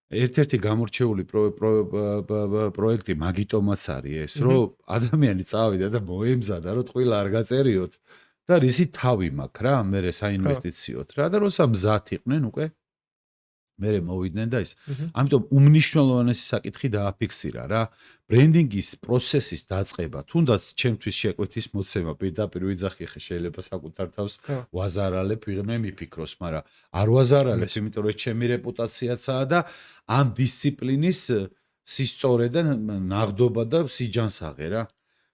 ერთ-ერთი გამორჩეული პროექტი მაგიტომაც არის ეს, რომ ადამიანი წავიდა და მოემზადა, რომ ტყუილა არ გაწერიოთ და რისი თავი მაქვს რა, მერე საინვესტიციოდ რა და როცა მზად იყვნენ უკვე მერე მოვიდნენ და ის. ამიტომ უმნიშვნელოვანესი საკითხი დააფიქსირა რა. ბრენდინგის პროცესის დაწყება, თუნდაც ჩემთვის შეკვეთის მოცემა პირდაპირ ვიძახი ხე შეიძლება საკუთარ თავს ვაზარალებ, ვიღიმე მიფიქროს, მაგრამ არ ვაზარალებ, იმიტომ რომ ჩემი რეპუტაციაცაა და ამ დისციპლინის სისწორე და ნაღდობა და სიჯანსაღე რა.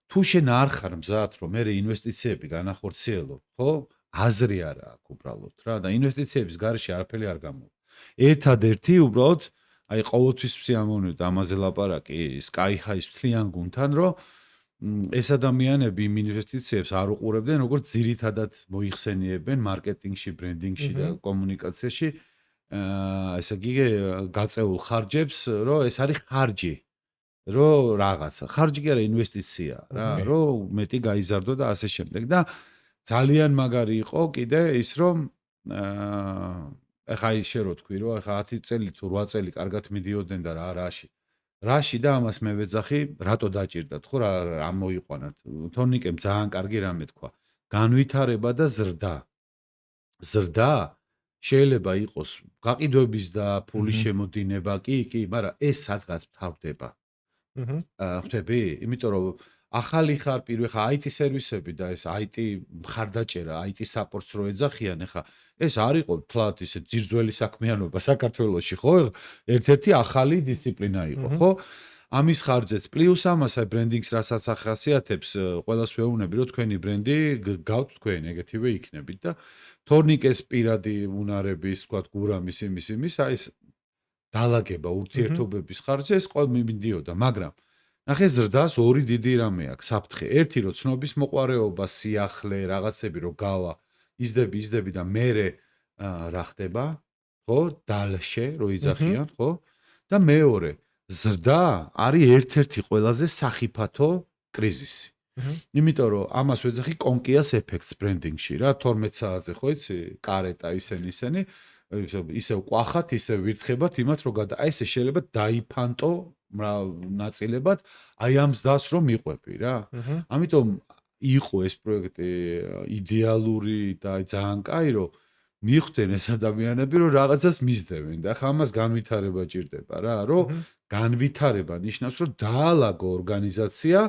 თუ შენ არ ხარ მზად, რომ მე ინვესტიციები განახორციელო, ხო? აზრი არ აქვს უბრალოდ რა და ინვესტიციების გარეშე არაფერი არ გამოვა. ერთადერთი უბრალოდ აი ყოველთვის ვსიამოვნებთ ამაზე ლაპარაკი Sky High-ის მთლიან გუნდთან, რომ ეს ადამიანები იმ ინვესტიციებს არ უყურებდნენ, როგორც ძირითადად მოიხსენიებენ მარკეტინგში, ბრენდინგში და კომუნიკაციაში, ესე იგი გაწეულ ხარჯებს, რომ ეს არის ხარჯი, რომ რაღაცა. ხარჯი კი არა, ინვესტიცია რა, რომ მეტი გაიზარდო და ასე შემდეგ და ძალიან მაგარი იყო კიდე ის, რომ ეხა აი შე რო თქვი რომ ეხა 10 წელი თუ 8 წელი კარგად მიდიოდნენ და რაში და ამას მე ვეძახი რატო დაჭირდათ ხო რა მოიყვანათ თორნიკემ ძალიან კარგი რამე თქვა განვითარება და ზრდა შეიძლება იყოს გაყიდვების და ფულის შემოდინება კი მაგრამ ეს სადღაც მთავრდება ხვდები იმიტომ რომ ახალი ხარ პირველ ხა IT სერვისები და ეს IT მხარდაჭერა IT საპორტს რო ეძახიან ეხა ეს არ იყო თლათ ისე ძირძველი საქმიანობა საქართველოში ხო ერთ-ერთი ახალი დისციპლინა იყო ხო ამის ხარჯზეც პლუს ამას აი ბრენდინგს რასაც ახასიათებს ყველას ვეუბნები რომ თქვენი ბრენდი გავთ თქვენ ეგეთივე იქნებით და თორნიკეს პირადი უნარების თქვა გურამის იმის აი ეს დალაგება ურთიერთობების ხარჯზე ეს ყოველ მიმდიოდა მაგრამ ნახე ზრდას ორი დიდი რამე აქვს საფრთხე ერთი რომ ცნობის მოყვარეობა სიახლე რაღაცები რომ გავა იზდები და მერე რა ხდება ხო დალშე რო იძახიან ხო და მეორე ზრდა არის ერთ-ერთი ყველაზე სახიფათო კრიზისი იმიტომ რომ ამას ვეძახი კონკიას ეფექტს ბრენდინგში რა 12 საათზე ხო იცი კარეტა ისენი ისევ ყვახათ ისევ ვირთხებათ იმათ რომ აი ესე შეიძლება დაიფანტო ნაწილებად აი ამ ზდას რომ მიყვები რა ამიტომ იყო ეს პროექტი იდეალური და ძალიან კაი რომ მიხვდნენ ეს ადამიანები რომ რაღაცას მისდევენ და ხა ამას განვითარება ჭირდება რა რომ განვითარება ნიშნავს რომ დაალაგო ორგანიზაცია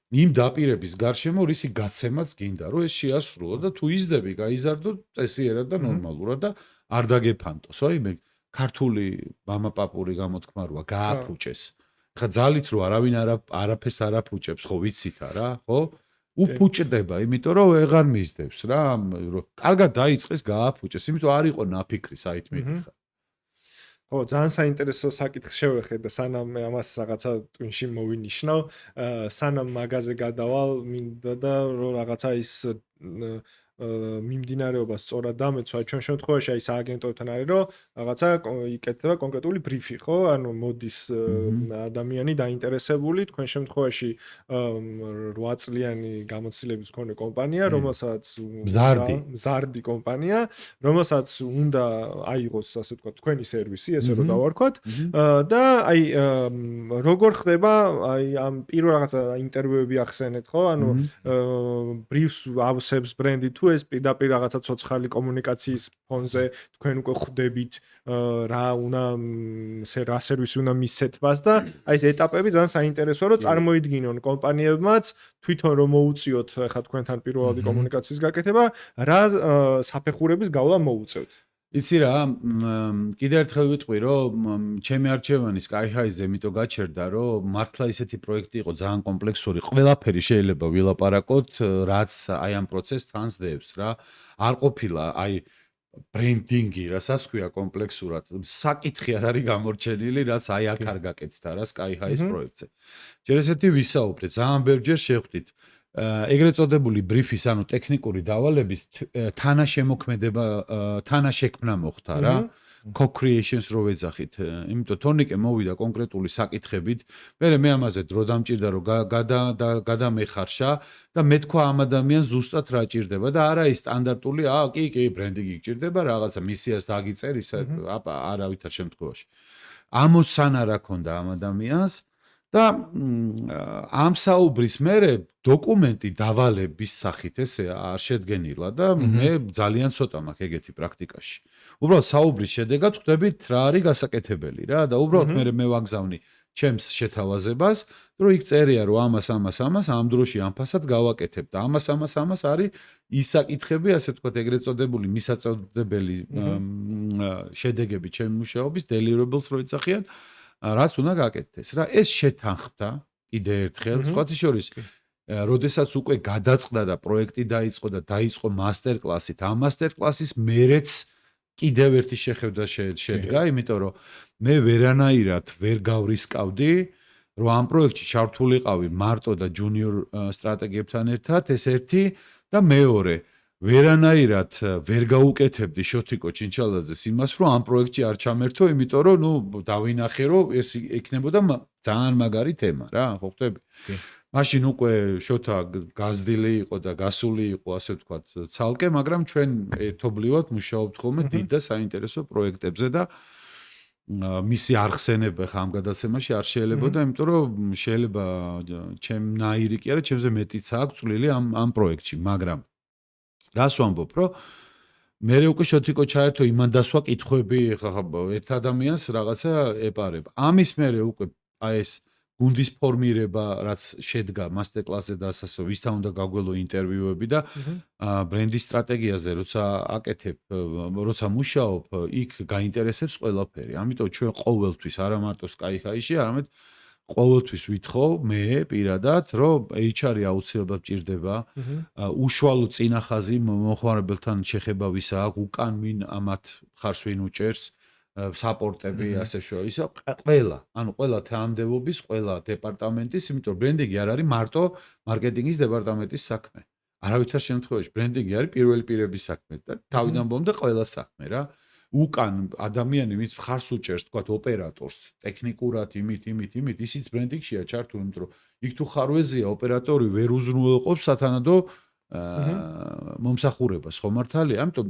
იმ დაპირების გარშემო რისი გაცემაც გინდა რომ ეს შეასრულო და თუ იზდები გაიზარდო წესიერად და ნორმალურად და არ დაგეფანტოს აი მე ქართული მამაპაპური გამოთქმა როა გააფუჭეს ხა ძალით რო არავინ არაფერს არაფუჭებს ხო ვიცით რა ხო უფუჭდება იმიტომ რომ ეღარ მისდევს რა რომ კარგად დაიწყეს გააფუჭეს იმიტომ არ იყო ნაფიქრი საითმე ხა ხო ძალიან საინტერესო საკითხს შევეხე და სანამ მე ამას რაღაცა ტვინში მოვინიშნო სანამ მაგაზე გადავალ მინდა და რომ რაღაცა ის მიმდინარეობა სწორად დამეცვა ჩვენ შემთხვევაში აი სააგენტოებთან არის რომ რაღაცა იკეთება კონკრეტული ბრიფი ხო ანუ მოდის ადამიანი დაინტერესებული თქვენ შემთხვევაში 8 წლიანი გამოცდილების მქონე კომპანია რომელსაც მზარდი კომპანია რომელსაც უნდა აიღოს ასე ვთქვათ თქვენი სერვისი ესე რომ დავარქვათ და აი როგორ ხდება აი ამ პირველ რაღაცა ინტერვიუები ახსენეთ ხო ანუ ბრიფს ავსებს ბრენდი თუ ეს პირდაპირ რაღაცა ცოცხალი კომუნიკაციის ფონზე თქვენ უკვე ხვდებით რა უნდა რა სერვისი უნდა მისცეთ მას და აი ეს ეტაპები ძალიან საინტერესოა რომ წარმოიდგინონ კომპანიებმაც თვითონ რომ მოუწიოთ ხა თქვენთან პირველადი კომუნიკაციის გაკეთება რა საფეხურების გავლა მოუწევთ იცი რა კიდე ერთხელ ვიტყვი რომ ჩემი არჩევანი SkyHighs-ზე მიტო გაჩერდა რომ მართლა ისეთი პროექტი იყო ძალიან კომპლექსური ყველაფერი შეიძლება ვილაპარაკოთ რაც აი ამ პროცესს თანსდებს რა არ ყოფილა აი ბრენდინგი რასაც ქვია კომპლექსურად საკითხი არ არის გამორჩენილი რაც აი აქ არ გაკეთდა რა SkyHighs პროექტზე ჯერ ესეთი ვისაუბრეთ ძალიან ბევრჯერ შევხვდით ეგრეთ წოდებული ბრიფის ანუ ტექნიკური დავალების თანაშემოქმედება თანაშექმნა მოხდა რა co-creations რო ვეძახით იმიტომ თორნიკე მოვიდა კონკრეტული საკითხებით მე ამაზე დრო დამჭირდა რომ გადამეხარშა და მე თქვა ამ ადამიანს ზუსტად რა ჭირდება და არა ის სტანდარტული კი ბრენდინგი გჭირდება რაღაცა მისიას დაგიწერ ისე არავითარ შემთხვევაში ამოცანა რა ქონდა ამ ადამიანს და ამ საუბრის მერე დოკუმენტი დავალების სახით ესე არ შედგენილა და მე ძალიან ცოტა მაქვს ეგეთი პრაქტიკაში. უბრალოდ საუბრის შედეგად ხვდებით რა არის გასაკეთებელი რა და უბრალოდ მე ვაგზავნი ჩემს შეთავაზებას, რომ იქ წერია რომ ამას ამ დროში ამ ფასად გავაკეთებ და ამას არის ის საკითხები, ასე თქვა ეგრეთ წოდებული მისაწოდებელი შედეგები ჩემი მუშაობის deliverables რო იცახიან რაც უნდა გაკეთდეს რა ეს შეთანხმდა კიდე ერთხელ სხვათა შორის როდესაც უკვე გადაწყდა და პროექტი დაიწყო მასტერკლასით ამ მასტერკლასის მერეც კიდევ ერთი შეხედვა შედგა იმიტომ რომ მე ვერანაირად ვერ გავრისკავდი რომ ამ პროექტში ჩართულიყავი მარტო და ჯუნიორ სტრატეგიებთან ერთად ეს ერთი და მეორე ვერანაირად ვერ გაუკეთებდი შოთიკო ჩინჩალაძეს იმას, რომ ამ პროექტში არ ჩამერთო, იმიტომ რომ დავინახე, რომ ეს იქნებოდა ძალიან მაგარი თემა რა, ხო ხვდები? მაშინ უკვე შოთა გაზრდილი იყო და გასული იყო, ასე ვთქვათ, ცალკე, მაგრამ ჩვენ ერთობლივად მუშაობთ ხოლმე დიდ და საინტერესო პროექტებზე და მისი არხსენება ხა ამ გადაცემაში არ შეიძლებოდა, იმიტომ რომ შეიძლება ჩემნაირი კი არა, ჩემზე მეტიც აქვს წვლილი ამ პროექტში, მაგრამ რას ვამბობ, რომ მე უკვე შოთიკო ჩაერთო იმან დასვა კითხვები ხა ერთ ადამიანს რაღაცა ეპარება. ამის მერე უკვე აი ეს გუნდის ფორმირება, რაც შედგა მასტერკლასზე და ასე ვისთან უნდა გავგველო ინტერვიუები და ბრენდის სტრატეგიაზე, როცა აკეთებ, როცა მუშაობ, იქ გაინტერესებს ყველაფერი. ამიტომ ჩვენ ყოველთვის არა მარტო SkyHigh-ში, არამედ ყოველთვის ვითხოვ მე პირადად, რომ HR-ი აუცილებლად ჭირდება, უშუალო წინახაზი მოხმარებელთან შეხება ვის აქვს, უკან ვინ ამათ ხარს ვინ უჭერს, საპორტები ასე შოისა, ყველა თანამდებობის, ყველა დეპარტამენტის, იმიტომ რომ ბრენდინგი არ არის მარტო მარკეტინგის დეპარტამენტის საქმე. არავითარ შემთხვევაში ბრენდინგი არის პირველი პირების საქმე და თავიდან ბოლომდე ყველა საქმე რა. უკან ადამიანი ვინც ხარს უჭერს, თქვათ, ოპერატორს, ტექნიკურად იმით, ისიც ბრენდინგშია ჩართული, იმიტომ რომ იქ თუ ხარვეზია ოპერატორი ვერ უზრუნველყოფს სათანადო მომსახურებას, ხო მართალია? ამიტომ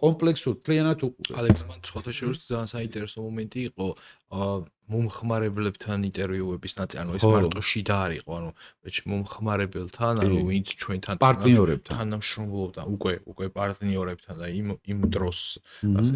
კომპლექსურ მთლიანად უყურებ. ალექსმან სხვათა შორის ძალიან საინტერესო მომენტი იყო მომხმარებლებთან ინტერვიუების ნაწილი, ანუ ეს მარტო შიდა არ იყო, ანუ მომხმარებელთან, ანუ ვინც ჩვენთან პარტნიორებთან თანამშრომლობდა, უკვე პარტნიორებთან და იმ დროს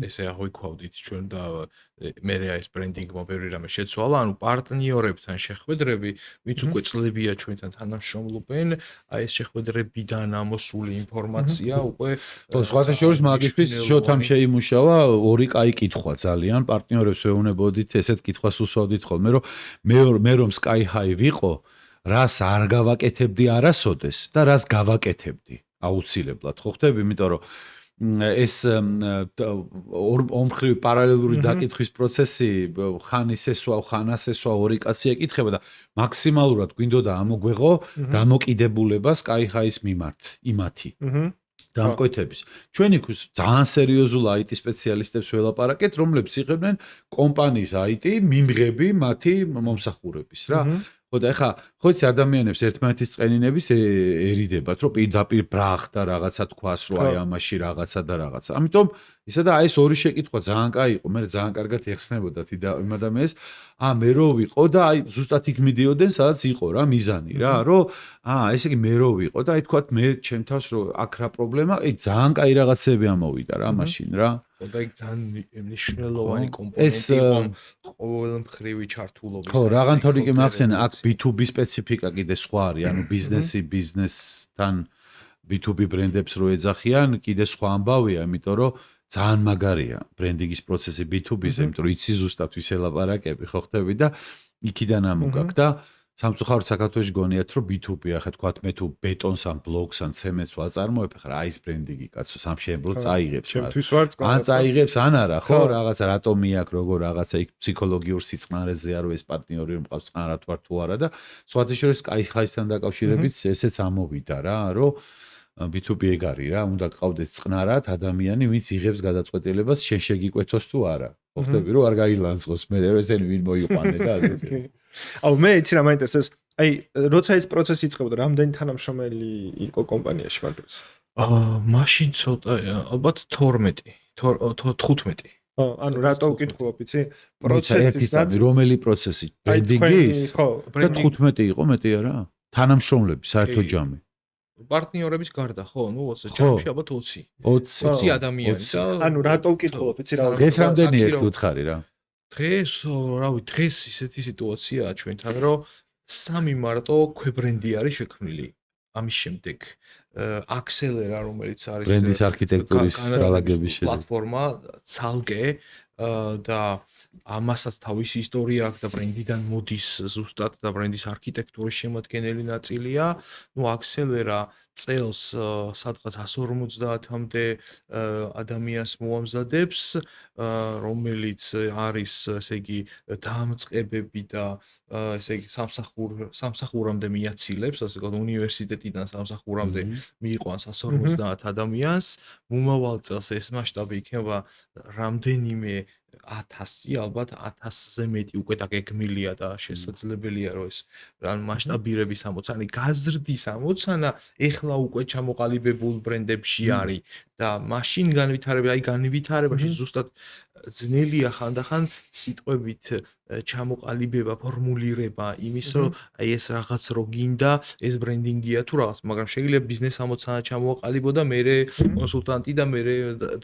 ესე აღვიქვავდით ჩვენ და მერე ეს ბრენდინგმა ბევრი რამე შეცვალა, ანუ პარტნიორებთან შეხვედრები, ვინც უკვე წლებია ჩვენთან თანამშრომლობენ, აი ეს შეხვედრებიდან ამოსული ინფორმაცია უკვე სხვათა შორის მაგისთვის შოთამ შეიმუშავა ორი კაი კითხვა ძალიან პარტნიორებს ვეუბნებოდით ესეთ კითხვას უსვავდით ხოლმე რომ მე რომ SkyHigh ვიყო რას არ გავაკეთებდი არასოდეს და რას გავაკეთებდი აუცილებლად ხო ხდები იმიტომ რომ ეს ორმხრივი პარალელური დაკითხვის პროცესი ხან ისესვა ხან ასესვა ორი კაცი ეკითხება და მაქსიმალურად გვინდოდა ამოგვეღო დამოკიდებულება SkyHigh-ის მიმართ იმათი დამკვეთების. ჩვენ იქ ძალიან სერიოზულ IT სპეციალისტებს ველაპარაკეთ, რომლებიც იღებდნენ კომპანიის IT მიმღები მათი მომსახურების რა. ხო და ეხა ხო იცი ადამიანებს ერთმანეთის წყენინების ერიდებათ, რომ პირდაპირ ბრახ და რაღაცა თქვას, რომ აი ამაში რაღაცა და რაღაცა. ამიტომ ისა და აი ეს ორი შეკითხვა ძალიან კაი იყო, მე ძალიან კარგად ეხსნებოდათ იმ ადამიანს. მე რო ვიყო და აი ზუსტად იქ მიდიოდნენ, სადაც იყო რა მიზანი რა, რომ ესე იგი მე რო ვიყო და აი თქვათ მე ჩემ თავს რომ აქ რა პრობლემა, აი ძალიან კაი რაღაცები ამოვიდა რა მაშინ რა. ხო და იქ ძალიან მნიშვნელოვანი კომპონენტი იყო ყოველმხრივი ჩართულობის. ხო, რაღაც თორე კი მახსენა, აქ B2B სპეციფიკა კიდე სხვა არის, ანუ ბიზნესთან B2B ბრენდებს რო ეძახიან, კიდე სხვა ამბავია, იმიტომ რომ ძალიან მაგარია ბრენდინგის პროცესი B2B-ზე, იმიტომ რომ იცი ზუსტად ვის ელაპარაკები, ხო ხდები და იქიდან ამოგაკ და სამწუხაროდ საქართველოში გონიათ რომ B2B ახლა თქვათ მე თუ ბეტონს ან ბლოკს ან ცემენტს ვაწარმოებ, ახლა აი ეს ბრენდინგი კაცო სამშენებლო წაიღებს. ჩემთვის ვარ წყარო. ან წაიღებს ან არა, ხო, რაღაცა რატომი აქვს, როგორ რაღაცა იქ ფსიქოლოგიურ სიწყნარეზეა რომ ეს პარტნიორი რომ მყავს წყნარად ვარ თუ არა და სხვათა შორის SkyHigh-სთან დაკავშირებით ესეც ამოვიდა რა, რომ B2B ეგ არის რა, უნდა გყავდეს წყნარად ადამიანი, ვინც იღებს გადაწყვეტილებას შენ შეგიკვეთოს თუ არა. ხო ხდები რომ არ გაილანძღოს მე ესენი ვინ მოიყვანე და აუ მე იცი რა მაინტერესებს აი როცა ეს პროცესი იწყებოდა რამდენი თანამშრომელი იყო კომპანიაში მაგას მაშინ ცოტა ალბათ 15 ანუ რატო ვკითხულობ იცი პროცესის რომელი პროცესი ბრენდინგის და 15 იყო მეტი არა თანამშრომლები საერთო ჯამი პარტნიორების გარდა ხო ნუ 20 ჯამში ალბათ 20 ადამიანი და ანუ რატო ვკითხულობ იცი რა ეს რამდენი ერთი უთხარი რა დღეს რავი დღეს ისეთი სიტუაციაა ჩვენთან რომ 3 მარტო ქვებრენდი არის შექმნილი ამის შემდეგ აქსელერა რომელიც არის ბრენდის არქიტექტურის დალაგების პლატფორმა ცალკე და ამასაც თავისი ისტორია აქვს და ბრენდიდან მოდის ზუსტად და ბრენდის არქიტექტურის შემადგენელი ნაწილია. ნუ აქსელერა წელს სადღაც 150-მდე ადამიანს მოამზადებს, რომელიც არის, ესე იგი, დამწყებები და ესე იგი სამსახურამდე მიაცილებს, ასე ვთქვათ, უნივერსიტეტიდან სამსახურამდე მიიყვანს 150 ადამიანს. მომავალ წელს ეს მასშტაბი იქნება რამდენიმე 1000, ალბათ 1000-ზე მეტი უკვე დაგეგმილია და შესაძლებელია რომ ეს რან მასშტაბირების ამოცანა, გაზრდის ამოცანა ეხლა უკვე ჩამოყალიბებულ ბრენდებში არის და მაშინ განვითარებაში ზუსტად ძნელია ხანდახან სიტყვებით ჩამოყალიბება, ფორმულირება იმის, რომ აი ეს რაღაც რო გინდა, ეს ბრენდინგია თუ რაღაც, მაგრამ შეიძლება ბიზნეს ამოცანა ჩამოაყალიბო და მერე კონსულტანტი და მერე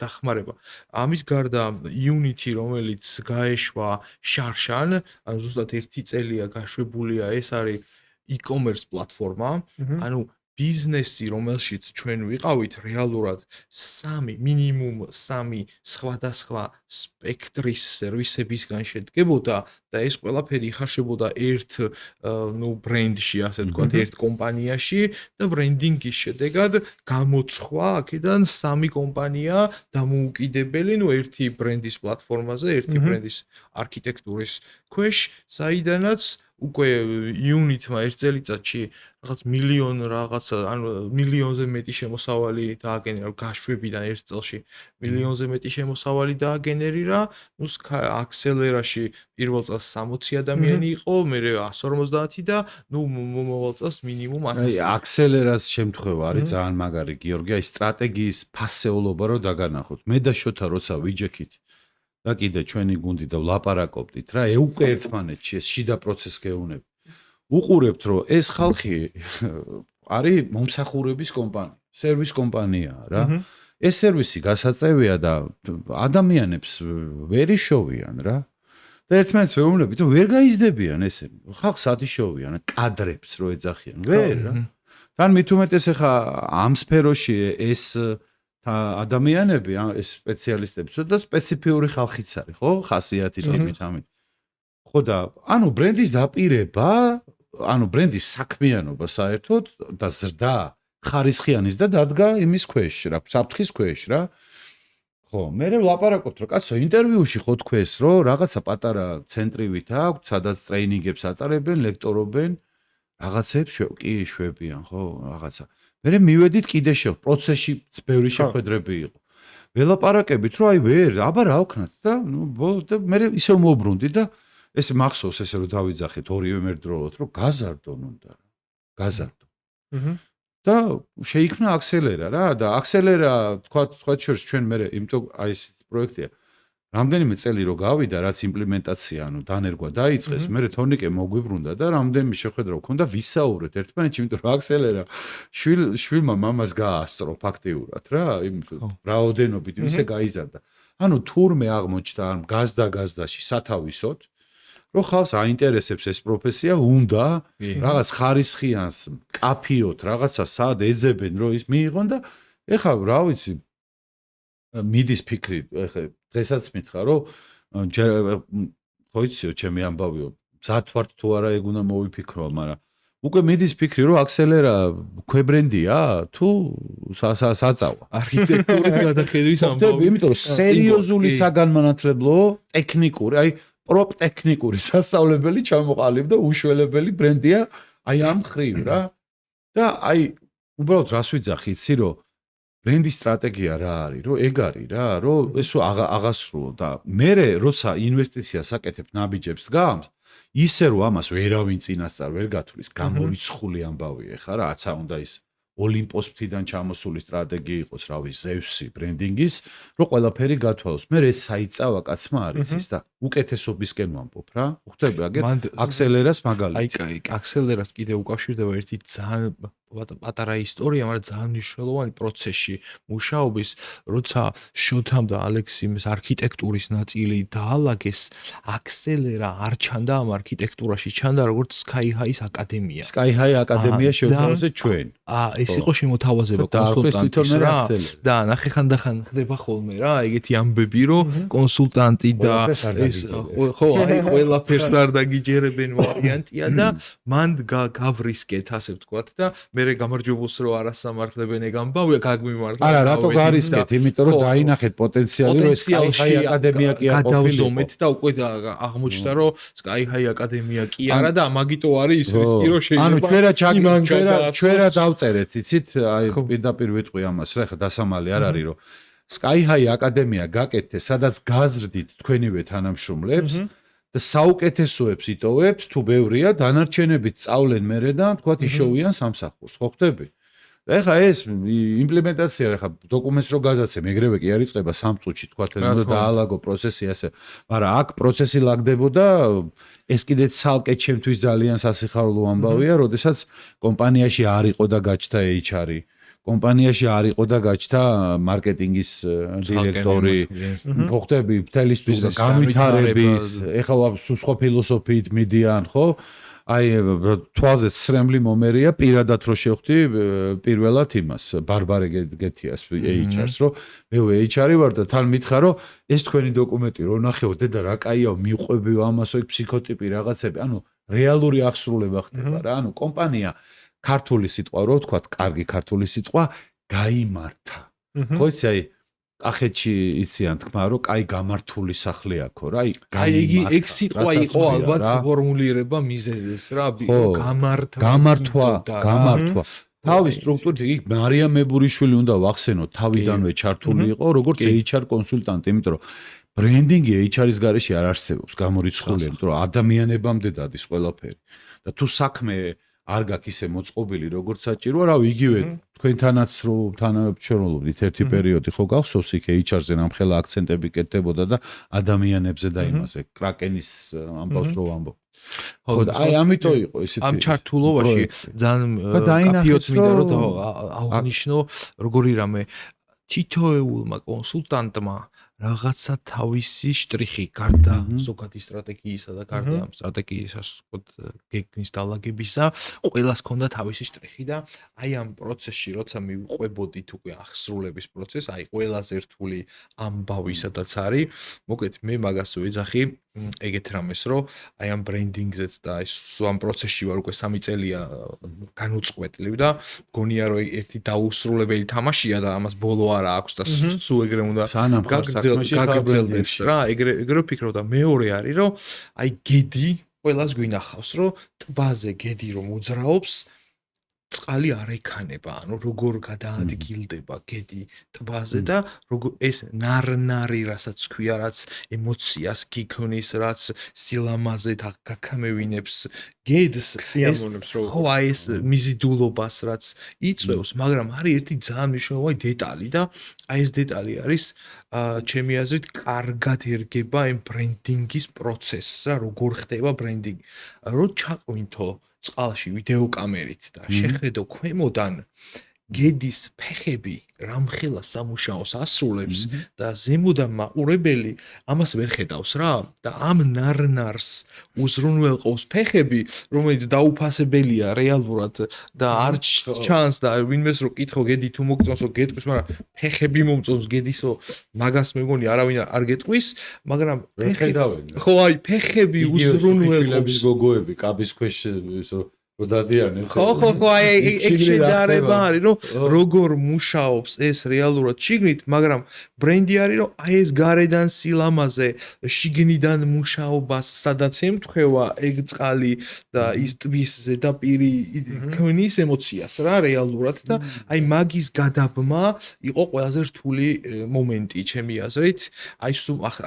დახმარება. ამის გარდა Unity, რომელიც გაეშვა შარშან, ანუ ზუსტად 1 წელია გაშვებულია, ეს არის e-commerce პლატფორმა, ანუ ბიზნესი, რომელშიც ჩვენ ვიყავით, რეალურად მინიმუმ 3 სხვადასხვა სპექტრის სერვისებისგან შედგებოდა და ეს ყველაფერი იხარშებოდა ერთ ბრენდში, ასე ვთქვათ, ერთ კომპანიაში და ბრენდინგის შედეგად გამოცხვა აქედან 3 კომპანია დამოუკიდებელი, ერთი ბრენდის პლატფორმაზე, ერთი ბრენდის არქიტექტურის ქვეშ, საიდანაც უკვე Unity-მა ერთ წელიწადში რაღაც მილიონზე მეტი შემოსავალი დააგენერა, გაშვებიდან ერთ წელში მილიონზე მეტი შემოსავალი დააგენერირა, აქსელერაში პირველ წელს 60 ადამიანი იყო, მერე 150 და მომავალ წელს მინიმუმ 1000. აქსელერას შემთხვევა არის ძალიან მაგარი, გიორგი, აი სტრატეგიის ფასეულობა რო დაგანახოთ. მე და შოთა როცა ვიჯექით და კიდე ჩვენი გუნდი და ვლაპარაკობდით რა, უკვე ერთმანეთში ეს შიდა პროცესს გეუნები. უყურებთ, რომ ეს ხალხი არის მომსახურების კომპანია, სერვის კომპანიაა რა. ეს სერვისი გასაწევია და ადამიანებს ვერ იშოვიან რა. და ერთმანეთს ვეუბნებით, რომ ვერ გაიზრდებიან ესენი. ხალხს ათიშოვიან, კადრებს რო ეძახიან, ვერ რა. თან მით უმეტეს ახლა ამ სფეროში ეს ადამიანები, ეს სპეციალისტები, ცოტა სპეციფიური ხალხიც არის, ხო? ხასიათით იმით ამით. ხო და ანუ ბრენდის დაპირება, ანუ ბრენდის საქმიანობა საერთოდ და ზრდა ხარისხიანის და დადგა იმის ქვეშ რა, საფრთხის ქვეშ რა. ხო, მე ვლაპარაკობთ, რომ კაცო ინტერვიუში ხო თქვეს, რომ რაღაცა პატარა ცენტრივით აქვს, სადაც ტრეინინგებს ატარებენ, ლექტორობენ, რაღაცებს შვებიან, ხო, რაღაცა. მე მივედით კიდე პროცესში ბევრი შეხვედრები იყო. ველაპარაკებით, რომ აი ვერ, აბა რა ვქნათ და და მე ისევ მოვბრუნდი და ეს მახსოვს ესე რომ დავიძახეთ ორივე მერდროულად, რომ გაზარდონ უნდა რა. გაზარდონ. და შეიქმნა აქსელერა რა და აქსელერა თქვა შორს ჩვენ მე იმიტომ აი ეს პროექტია რამდენიმე წელი რო გავიდა რაც იმპლემენტაცია ანუ დანერგვა დაიწყეს მე თორნიკე მოგვიბრუნდა და რამდენიმე შეხვედრა ვქონდა ვისაუბრეთ ერთმანეთში იმიტომ რომ აქსელერა შვილმა მამას გაასწრო ფაქტიურად რა იმ რაოდენობით ისე გაიზარდა ანუ თურმე აღმოჩნდა ამ გაზდაში სათავისოდ რომ ხალხს აინტერესებს ეს პროფესია უნდა რაღაც ხარისხიანს კაფიოთ რაღაცა სად ეძებენ რომ ის მიიღონ და ეხლა რა ვიცი მიდის ფიქრი ეხლა დღესაც მითხრა რომ ხო იციო ჩემი ამბავიო მზად ვარ თუ არა ეგ უნდა მოვიფიქრო მაგრამ უკვე მიდის ფიქრი რომ აქსელერა ქვებრენდია თუ საწავა არქიტექტურის გადახედვის ამბავი იმიტომ რომ სერიოზული საგანმანათლებლო ტექნიკური აი პროპტექნიკური სასწავლებელი ჩამოყალიბდა უშველებელი ბრენდია აი ამ ხრივ რა და აი უბრალოდ რას ვიძახი იცი რომ ბრენდის სტრატეგია რა არის რომ ეგ არის რა რომ ესო აღასრულო და მე როცა ინვესტიციას აკეთებ ნაბიჯებს გავს ისე რომ ამას ვერავინ წინასწარ ვერ გათვლის გამორიცხული ამბავია ხა რა აცა უნდა ის ოლიმპოს ფრთიდან ჩამოსული სტრატეგია იყოს რა ვიცი ზევსი ბრენდინგის რომ ყველაფერი გათვალოს მე ეს საიწავა კაცმა არის ის და უკეთესობისკენ ვამბობ რა ხვდები აგერ აქსელერას მაგალითი აი აქსელერას კიდე უკავშირდება ერთი ძალიან პატარა ისტორია, მაგრამ ძალიან მნიშვნელოვანი პროცესში მუშაობის, როცა შოთამ და ალექსიმს არქიტექტურის ნაწილი დაალაგეს, აქსელერა არ ჩანდა ამ არქიტექტურაში, ჩანდა როგორც Sky High-ის აკადემია. Sky High აკადემია შევთავაზეთ ჩვენ. ეს იყო შემოთავაზება კონსულტანტის რა და ნახე ხანდახან ხდება ხოლმე რა, ეგეთი ამბები, რომ კონსულტანტი და ეს ხო, აი ყველაფერს არ დაგიჯერებენ ვარიანტია და მან გავრისკეთ, ასე ვთქვათ და მე გამარჯვებულს რო არასამართლებენ ეგ ამბავია, გაგმიმართლა. არა, რატო გარისკეთ? იმიტომ რომ დაინახეთ პოტენციალი, რომ Sky High აკადემია კი არ ყოფილიყო. გადავზომეთ და უკვე აღმოჩნდა, რომ Sky High აკადემია კი არა და მაგიტო არის ის რისკი, რომ შეიძლება ანუ ჩვენ რა დავწერეთ, იცით? აი პირდაპირ ვიტყვი ამას, რა ხა დასამალი არ არის, რომ Sky High აკადემია გაკეთეთ, სადაც გაზრდით თქვენივე თანამშრომლებს და საუკეთესოებს იტოვებთ, თუ ბევრია, დანარჩენებით სწავლენ მერე და თქვათ იშოვიან სამსახურს, ხო ხდები? და ეხა ეს იმპლემენტაცია, ეხა დოკუმენტს რო გადაცემ, ეგრევე კი არ იწყება 3 წუთში, თქვათ, უნდა დაალაგო პროცესი ასე. მაგრამ აქ პროცესი ლაგდებოდა, ეს კიდეც ცალკე ჩემთვის ძალიან სასიხარულო ამბავია, როდესაც კომპანიაში არ იყო და გაჩნდა HR-ი. კომპანიაში არ იყო და გაჩნდა მარკეტინგის დირექტორი, ხო ხდები, მთელისთვის განვითარების, ეხლა სუსხო ფილოსოფიით მიდიან, ხო? აი თვალზე სრემლი მომერია პირადად რო შევხვდი პირველად იმას ბარბარე გეთიას HR-ს რომ მე HR-ი ვარ და თან მითხა რომ ეს თქვენი დოკუმენტი რო ნახეო დედა რა კაია მიყვებიო ამასო ფსიქოტიპი რაღაცები ანუ რეალური აღსრულება ხდება რა ანუ კომპანია ქართული სიტყვა რო ვთქვათ კარგი ქართული სიტყვა გაიმართა ხო იცი აი ახეთში იციან თქმა რომ კაი გამართული სახლი აქო რა აი ეგ სიტყვა იყო ალბათ ფორმულირება მიზეზის რა გამართვა თავის სტრუქტურით იქ მარია მებურიშვილი უნდა ვახსენოთ თავიდანვე ჩართული იყო როგორც HR კონსულტანტი იმიტომ რომ ბრენდინგი HR-ის გარეშე არ არსებობს გამორიცხული იმიტომ რომ ადამიანებამდე დადის ყველაფერი და თუ საქმე არ გაქვს ისე მოწყობილი როგორც საჭიროა, რავი, იგივე თქვენთანაც რო თანამშრომლობდით ერთი პერიოდი ხო გახსოვს იქ HR-ზე ნამხელა აქცენტები კეთდებოდა და ადამიანებზე და იმაზე კრაკენის ამბავს რო ვამბობ. ხო, აი ამიტომ იყო ესეთი ამ ჩართულობაში ძალიან კაფეოთ მინდა რომ აღნიშნო როგორი რამე თითოეულმა კონსულტანტმა რაღაცა თავისი შტრიხი გარდა ზოგადი სტრატეგიისა და გარდა ამ სტრატეგიის გეგმის დალაგებისა, ყველას ჰქონდა თავისი შტრიხი და აი ამ პროცესში, როცა მივყვებოდით უკვე ახსრულების პროცესს, აი ყველაზე რთული ამბავი სადაც არის, მოკლედ მე მაგას ვეძახი ეგეთ რამეს, რომ აი ამ ბრენდინგზეც და აი ამ პროცესში ვარ უკვე 3 წელია განუწყვეტლივ და მგონია რომ ერთი დაუსრულებელი თამაშია და ამას ბოლო არა აქვს და სულ ეგრე უნდა გაგრძელდეს რა ეგრე ვფიქრობ და მეორე არის რომ აი გედი ყველას გვინახავს რომ ტბაზე გედი რომ მოძრაობს წყალი არ ეკანება ანუ როგორ გადაადგილდება გედი ტბაზე და როგორ ეს ნარნარი რასაც ქვია რაც ემოციას გიქმნის რაც სილამაზე გაქმევინებს გედს ხო აი ეს მიზიდულობას რაც იწვევს მაგრამ არის ერთი ძალიან მნიშვნელოვანი დეტალი და აი ეს დეტალი არის ჩემი აზრით კარგად ერგება იმ ბრენდინგის პროცესს რა როგორ ხდება ბრენდინგი რო ჩაყვინთო წყალში ვიდეო კამერით და შეხედო ქვემოდან გედის ფეხები რამხელა სამუშაოს ასრულებს და ზემოდან მაყურებელი ამას ვერ ხედავს რა და ამ ნარნარს უზრუნველყოფს ფეხები რომელიც დაუფასებელია რეალურად და არ ჩანს და ვინმეს რო კითხო გედი თუ მოგწონსო გეტყვის მაგრამ ფეხები მომწონს გედისო მაგას მეგონი არავინ არ გეტყვის მაგრამ ხო აი ფეხები უზრუნველყოფს გოგოები კაბის ქვეშ დადიანეს ხო აი ეგ შედარება არის რომ როგორ მუშაობს ეს რეალურად შიგნით მაგრამ ბრენდი არის რომ აი ეს გარედან სილამაზე შიგნიდან მუშაობას სადაც ემთხვევა ეგ წყალი და ის ტბის ზედაპირი ქმნის ემოციას რა რეალურად და აი მაგის გადაბმა იყო ყველაზე რთული მომენტი ჩემი აზრით აი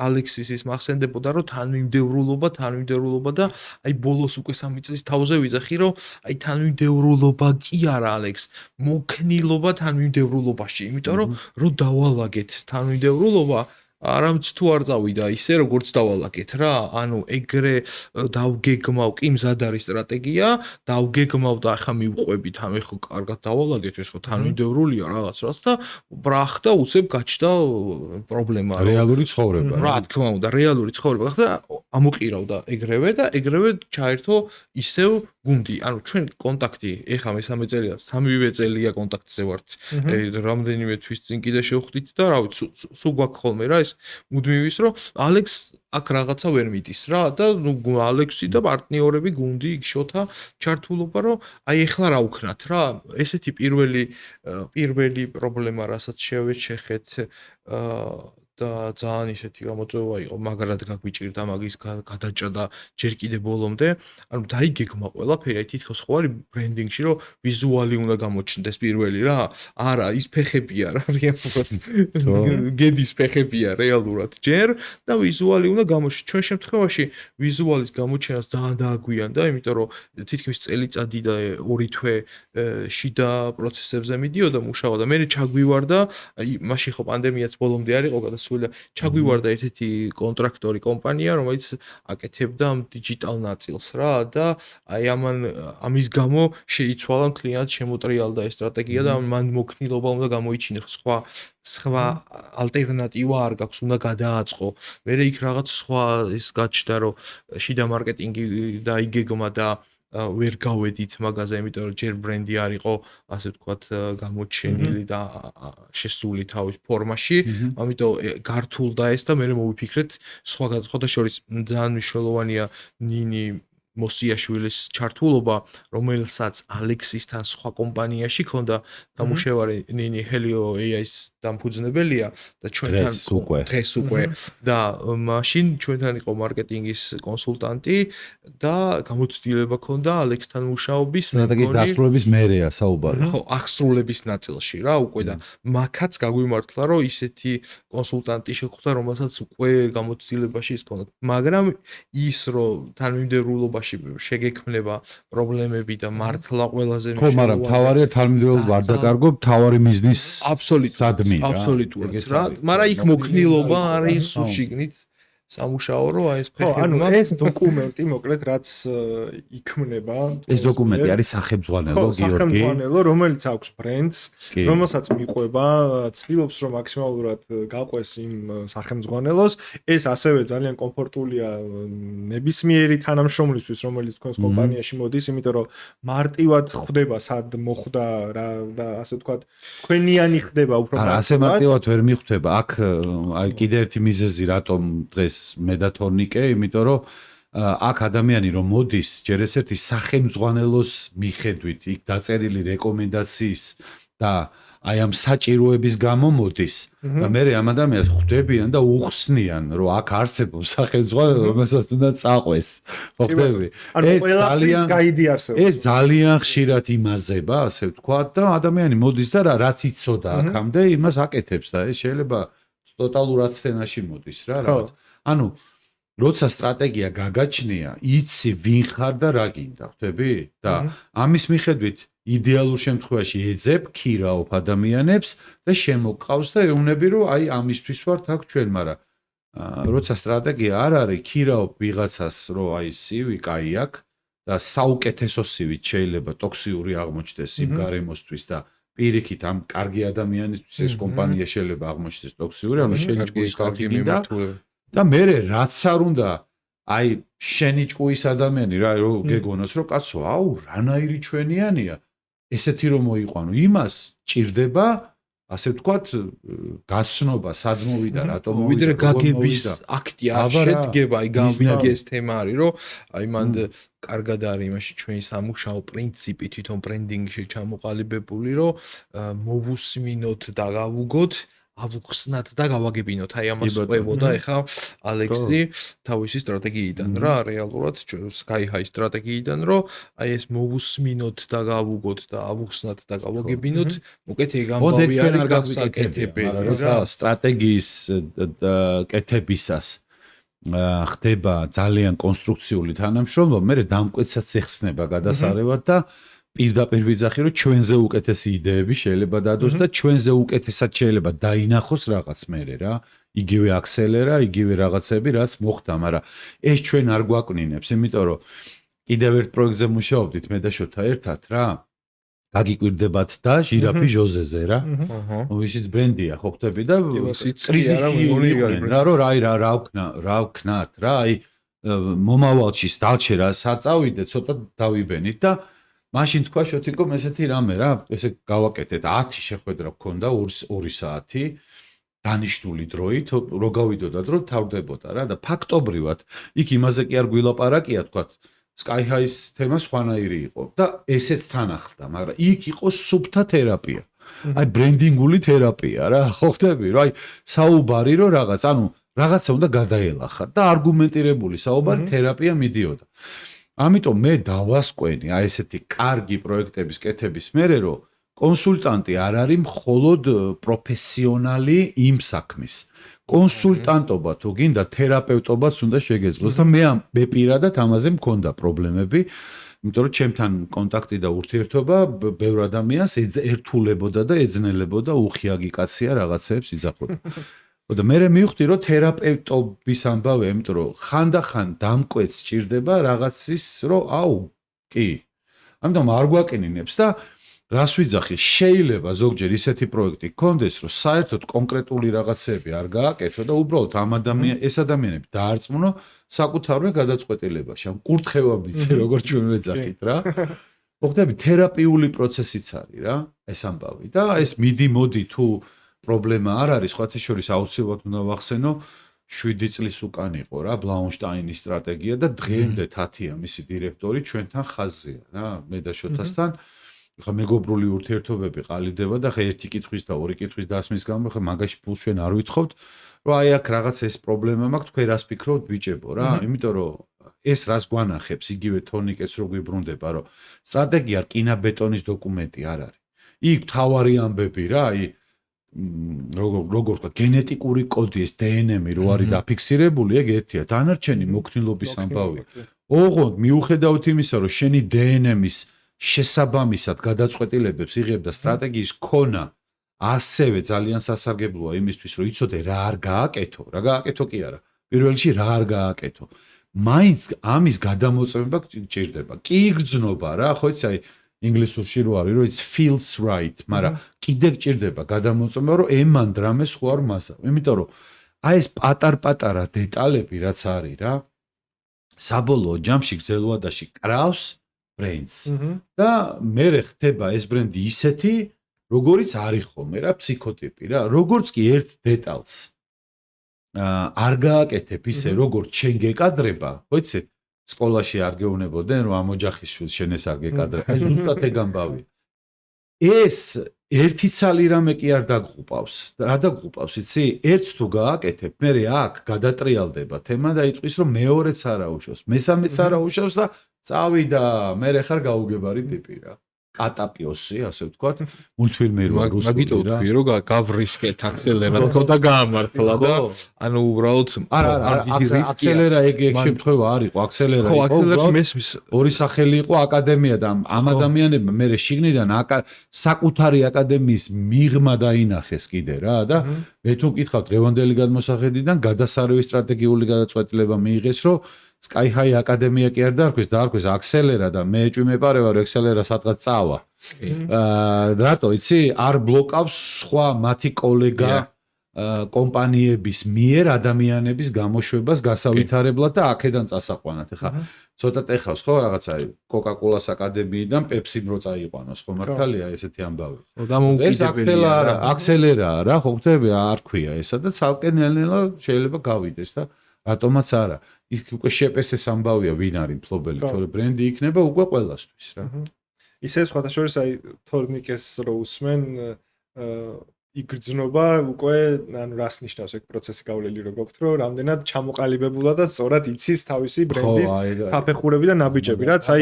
ალექსისის მახსენდებოდა რომ თანმიმდევრულობა და აი ბოლოს უკვე 3 წლის თავზე ვიძახი რომ აი თანმიმდევრულობა კი არა ალექს მოქნილობა თანმიმდევრულობაში იმიტომ რომ დავალაგეთ თანმიმდევრულობა არამც თუ არ წავიდა ისე როგორც დავალაგეთ რა, ანუ ეგრე დავგეგმავ, კი მზად არის სტრატეგია, დავგეგმავ და ახლა მივყვებით, ამ ეხო კარგად დავალაგეთ, ეს ხო თანმიმდევრულია რაღაცას და ბრახ და უცებ გაჩნდა პრობლემა. რეალური ცხოვრება. რა თქმა უნდა, რეალური ცხოვრება გახდა, ამოყირავდა ეგრევე და ეგრევე ჩაერთო ისევ გუნდი. ანუ ჩვენ კონტაქტი ეხა მესამე წელია, სამივე წელია კონტაქტზე ვართ. რამდენიმე თვის წინ კიდე შევხვდით და რა ვიცი, სულ გვაქვს ხოლმე რა ეს მუდმივის რომ ალექს აქ რაღაცა ვერ მიდის რა და ნუ ალექსი და პარტნიორები გუნდი იქ შოთა ჩართულობა რომ აი ეხლა რა უქნათ რა ესეთი პირველი პრობლემა რასაც შევეჩეხეთ და ძალიან ისეთი გამოწვევა იყო, მაგრად გაგვიჭირდა მაგის გადაჭრა და ჯერ კიდე ბოლომდე, ანუ დაიგეგმა ყველაფერი, აი თითქოს ხო არის ბრენდინგში, რომ ვიზუალი უნდა გამოჩნდეს პირველი რა, არა, ის ფეხებია რა, რეალურად. გედის ფეხებია რეალურად ჯერ და ვიზუალი უნდა გამოჩნდეს. ჩვენ შემთხვევაში ვიზუალის გამოჩენას ძალიან დააგვიანდა, იმიტომ რომ თითქმის წელიწადი და 2 თვე შიდა პროცესებზე მიდიოდა მუშაობა და მე ჩაგვივარდა, აი მაშინ ხო პანდემიაც ბოლომდე არ იყო ჩაგვივარდა ერთ-ერთი კონტრაქტორი კომპანია, რომელიც აკეთებდა დიჯიტალ ნაწილს რა და აი ამის გამო შეიცვალა კლიენტ შემოტრიალდა ეს სტრატეგია და მან მოქნილობა უნდა გამოიჩინოს სხვა ალტერნატივა არ გაქვს, უნდა გადააწყო. მერე იქ რაღაც სხვა ის გაჩნდა, რომ შიდა მარკეტინგი დაიგეგმა და ვერ გავედით მაგაზე, იმიტომ რომ ჯერ ბრენდი არ იყო, ასე ვთქვათ, გამოჩენილი და შესული თავის ფორმაში, ამიტომ გართულდა ეს და მე მოვიფიქრეთ სხვა შორის ძალიან მნიშვნელოვანია ნინი მოსიაშვილის ჩართულობა, რომელსაც ალექსისთან სხვა კომპანიაში ქონდა დამუშავარი ნინი Helio AI-ის დამფუძნებელია და ჩვენთან დღეს უკვე და მაშინ ჩვენთან იყო მარკეტინგის კონსულტანტი და გამოცდილება ქონდა ალექსთან მუშაობის სტრატეგიის დასრულების მერეა საუბარი. ხო, აღსრულების ნაწილში რა უკვე და მაქაც გაგვიმართლა, რომ ისეთი კონსულტანტი შეხვდა, რომელსაც უკვე გამოცდილებაში ის ქონდა. მაგრამ ის რომ თანმიმდევრულობა შეგექმნება პრობლემები და მართლა ყველაზე ხო, მაგრამ თავარია თანმიმდევრულად ვარდაკარგო, თავარი მიზნის აბსოლუტურად რა. მაგრამ იქ მოქნილობა არის შიგნით სამუშაო რო აი ეს ფეხი ანუ ეს დოკუმენტი მოკლედ რაც იქმნება ეს დოკუმენტი არის სახელმძღვანელო გიორგი სახელმძღვანელო რომელიც აქვს ბრენდს რომელსაც მიყვება ცდილობს რომ მაქსიმალურად გაყვეს იმ სახელმძღვანელოს ეს ასევე ძალიან კომფორტულია ნებისმიერი თანამშრომლისთვის რომელიც თქვენს კომპანიაში მოდის იმიტომ რომ მარტივად ხვდება სად მოხვდა რა და ასე ვთქვათ თქვენიანი ხდება უფრო არა ასე მარტივად ვერ მიხვდება აქ აი კიდე ერთი მიზეზი რატომ დღეს მე და თორნიკე, იმიტომ რომ აქ ადამიანი რომ მოდის, ჯერ ესეთი სახელმძღვანელოს მიხედვით, იქ დაწერილი რეკომენდაციის და აი ამ საჭიროების გამო მოდის და მე ამ ადამიანს ხვდებიან და უხსნიან, რომ აქ არსებობს სახელმძღვანელო, რომელსაც უნდა წაყვეს. ხო ხდები? ეს ძალიან ხშირად იმაზება, ასე ვთქვათ და ადამიანი მოდის და რაც იცოდა აქამდე, იმას აკეთებს და ეს შეიძლება ტოტალურ აცდენაში მოდის რა რაღაც. ანუ როცა სტრატეგია გაგაჩნია, იცი ვინ ხარ და რა გინდა, ხვდები? და ამის მიხედვით იდეალურ შემთხვევაში ეძებ, ქირაობ ადამიანებს და შემოყავს და ეუბნები რომ აი ამისთვის ვართ აქ ჩვენ, მაგრამ როცა სტრატეგია არ არის, ქირაობ ვიღაცას რომ აი სივი კაი აქვს და საუკეთესო სივით შეიძლება ტოქსიური აღმოჩნდეს იმ გარემოსთვის და პირიქით ამ კარგი ადამიანისთვის ეს კომპანია შეიძლება აღმოჩნდეს ტოქსიური, ანუ შენი ჭკუის ხალხი მინდა და მე რაც არ უნდა აი შენი ჭკუის ადამიანი რა რომ გეგონოს რომ კაცო აუ რანაირი ჩვენიანია ესეთი რომ მოიყვანო იმას ჭირდება ასე ვთქვათ გაცნობა სად მოვიდა რატომ მოვიდა ვიდრე გაგების აქტი არ შედგება აი გამვიგეს თემა არის რომ აი მანდ კარგად არის იმაში ჩვენი სამუშაო პრინციპი თვითონ ბრენდინგში ჩამოყალიბებული რომ მოვუსმინოთ და გავუგოთ ავუხსნათ და გავაგებინოთ აი ამას ყვებოდა ეხა ალექსი თავისი სტრატეგიიდან რა რეალურად Sky High სტრატეგიიდან რომ აი ეს მოვუსმინოთ და გავუგოთ და ავუხსნათ და გავაგებინოთ მოკეთ ეგ ამბავი არის გასაკეთებელი როცა სტრატეგიის კეთებისას ხდება ძალიან კონსტრუქციული თანამშრომლობა მე დამკვეთსაც ეხსნება გადასარევად და პირდაპირ ვიძახი, რომ ჩვენზე უკეთესი იდეები შეიძლება დადოს და ჩვენზე უკეთესად შეიძლება დაინახოს რაღაც მერე რა. იგივე აქსელერა, იგივე რაღაცები, რაც მოხდა, მაგრამ ეს ჩვენ არ გვაკვნინებს, იმიტომ რომ კიდევ ერთ პროექტზე მუშაობდით მე და შოთა ერთად რა. გაგიკვირდებათ და ჟირაფი ჟოზეზე რა. ისიც ბრენდია, ხო ხტები და წრიზი რა, რომ რა ვქნათ რა, აი მომავალში დალჩერა საწავიდე, ცოტა დავიბენით და მაშინ თქვა შოთიკომ ესეთი რამე რა, ესე გავაკეთეთ 10 შეხვედრა გქონდა 2 საათი დანიშნული დროით, რო გავიდოდათ, რომ თავდებოდა რა და ფაქტობრივად იქ იმაზე კი არ გვილაპარაკია თქვა Sky High-ის თემა სხვანაირი იყო და ესეც თან ახლდა, მაგრამ იქ იყო სუფთა თერაპია. აი ბრენდინგული თერაპია რა, ხო ხტები, რომ აი საუბარი რომ რაღაც, ანუ რაღაცა უნდა გადაელახა და არგუმენტირებული საუბარი თერაპია მიდიოდა. ამიტომ მე დავასკვენი აი ესეთი კარგი პროექტების კეთების მერე რომ კონსულტანტი არ არის მხოლოდ პროფესიონალი იმ საქმის. კონსულტანტობა თუ გინდა თერაპევტობაც უნდა შეგეძლოს და მე პირადად ამაზე მქონდა პრობლემები, იმიტომ რომ ჩემთან კონტაქტი და ურთიერთობა ბევრ ადამიანს ერთულებოდა და ეძნელებოდა უხიაგი კაცია რაღაცეებს იძახოდა. და მე მივხვდი რომ თერაპევტობის ამბავია, იმიტომ რომ ხანდახან დამკვეთს სჭირდება რაღაცის რომ აუ კი. ამიტომ არ გვაკენინებს და რას ვიძახი, შეიძლება ზოგჯერ ისეთი პროექტი გქონდეს, რომ საერთოდ კონკრეტული რაღაცები არ გააკეთო და უბრალოდ ეს ადამიანები დაარწმუნო საკუთარვე გადაწყვეტილებაში. ამ კურთხევა მიცე, როგორც ჩვენ ვეძახით რა. მოხდები თერაპიული პროცესიც არის რა, ეს ამბავი და ეს მიდი-მოდი თუ პრობლემა არ არის, სხვათა შორის აუცილებლად უნდა ვახსენო 7 წლის უკან იყო რა ბლაუნშტაინის სტრატეგია და დღემდე თათია მისი დირექტორი ჩვენთან ხაზზეა რა, მე და შოთასთან ხა მეგობრული ურთიერთობები ყალიბდება და ხა ერთი კითხვის და ორი კითხვის დასმის გამო ხა მაგაში ფულს ჩვენ არ ვითხოვთ, რომ აი აქ რაღაც ეს პრობლემა მაქვს, თქვენ რას ფიქრობთ ბიჭებო რა, იმიტომ რომ ეს რას გვანახებს იგივე თორნიკეთს რო გვიბრუნდება, რომ სტრატეგია რკინაბეტონის დოკუმენტი არ არის. იქ თავარი ამბები რა, აი როგორ თქვა გენეტიკური კოდი ეს DNM-ი რო არის დაფიქსირებული, ეგ ერთია, დანარჩენი მოქნილობის ამბავია. ოღონდ მიუხედავთ იმისა, რომ შენი DNM-ის შესაბამისად გადაწყვეტილებებს იღებ და სტრატეგიის ქონა ასევე ძალიან სასარგებლოა იმისთვის, რომ იცოდე რა არ გააკეთო, რა გააკეთო კი არა. პირველ რიგში რა არ გააკეთო. მაინც ამის გადამოწმება გჭირდება. კი იგრძნობა რა, ხო იცი აი ინგლისურში რო არის, რომ it's feels right, მაგრამ კიდე გჭირდება გადამოწმება, რომ ემან დრამეს ხო არ მასა. იმიტომ რომ აი ეს პატარ-პატარა დეტალები რაც არის რა, საბოლოო ჯამში გზელვადაში კრავს ბრენდს და მე ხდება ეს ბრენდი ისეთი, როგორიც არის ხოლმე რა ფსიქოტიპი რა, როგორც კი ერთ დეტალს არ გააკეთებ ისე, როგორც შენ გეკადრება, ხო იცი? სკოლაში არ გეუბნებოდნენ, რომ ამ ოჯახის შვილს შენ ეს არ გეკადრება. აი ზუსტად ეგ ამბავია. ეს ერთი ცალი რამე კი არ დაგღუპავს. რა დაგღუპავს, იცი? ერთს თუ გააკეთებ, მე აქ გადატრიალდება თემა და იტყვის, რომ მეორეც არაუშავს, მესამეც არაუშავს და წავიდა, მე ხარ გაუგებარი ტიპი რა. კატაპიოსი, ასე ვთქვათ, მულტფილმი რო რუსული რა. მაგიტო თქვი, რომ გავრისკეთ აქსელერატო და გაამართლა და ანუ უბრალოდ აქსელერა ეგ შემთხვევა არ იყო, აქსელერა იყო. ხო, აქსელერა მესმის ორი სახელი იყო აკადემია და ამ ადამიანებმა მე შიგნიდან საკუთარი აკადემიის მიღმა დაინახეს კიდე რა და მე თუ მკითხავ დღევანდელი გადმოსახედიდან გადასარევი სტრატეგიული გადაწყვეტილება მიიღეს, რომ Sky High აკადემია კი არ დაარქვეს აქსელერა და მე ეჭვი მეპარევა რომ აქსელერა სადღაც წავა. რატო იცი? არ ბლოკავს სხვა მათი კოლეგა კომპანიების მიერ ადამიანების გამოშვებას გასავითარებლად და აქედან წასაყვანად. ეხა ცოტა ტეხავს ხო რაღაცა Coca-Cola-ს აკადემიიდან Pepsi-მ რო წაიყვანოს ხო მართალია ესეთი ამბავი. ეს აქსელერა რა ხო ხტები არ ქვია ესა და ცალკე ნელ-ნელა შეიძლება გავიდეს და რატომაც არა. ის უკვე შეპესეს ამბავია ვინ არის მფლობელი, თორე ბრენდი იქნება უკვე ყველასთვის რა. ისე სხვათა შორის აი თორნიკეს რო უსმენ იგრძნობა უკვე ანუ რას ნიშნავს ეგ პროცესი გავლილი რო გქთ რომ რამდენად ჩამოყალიბებულა და სწორად იცის თავისი ბრენდის საფეხურები და ნაბიჯები რაც აი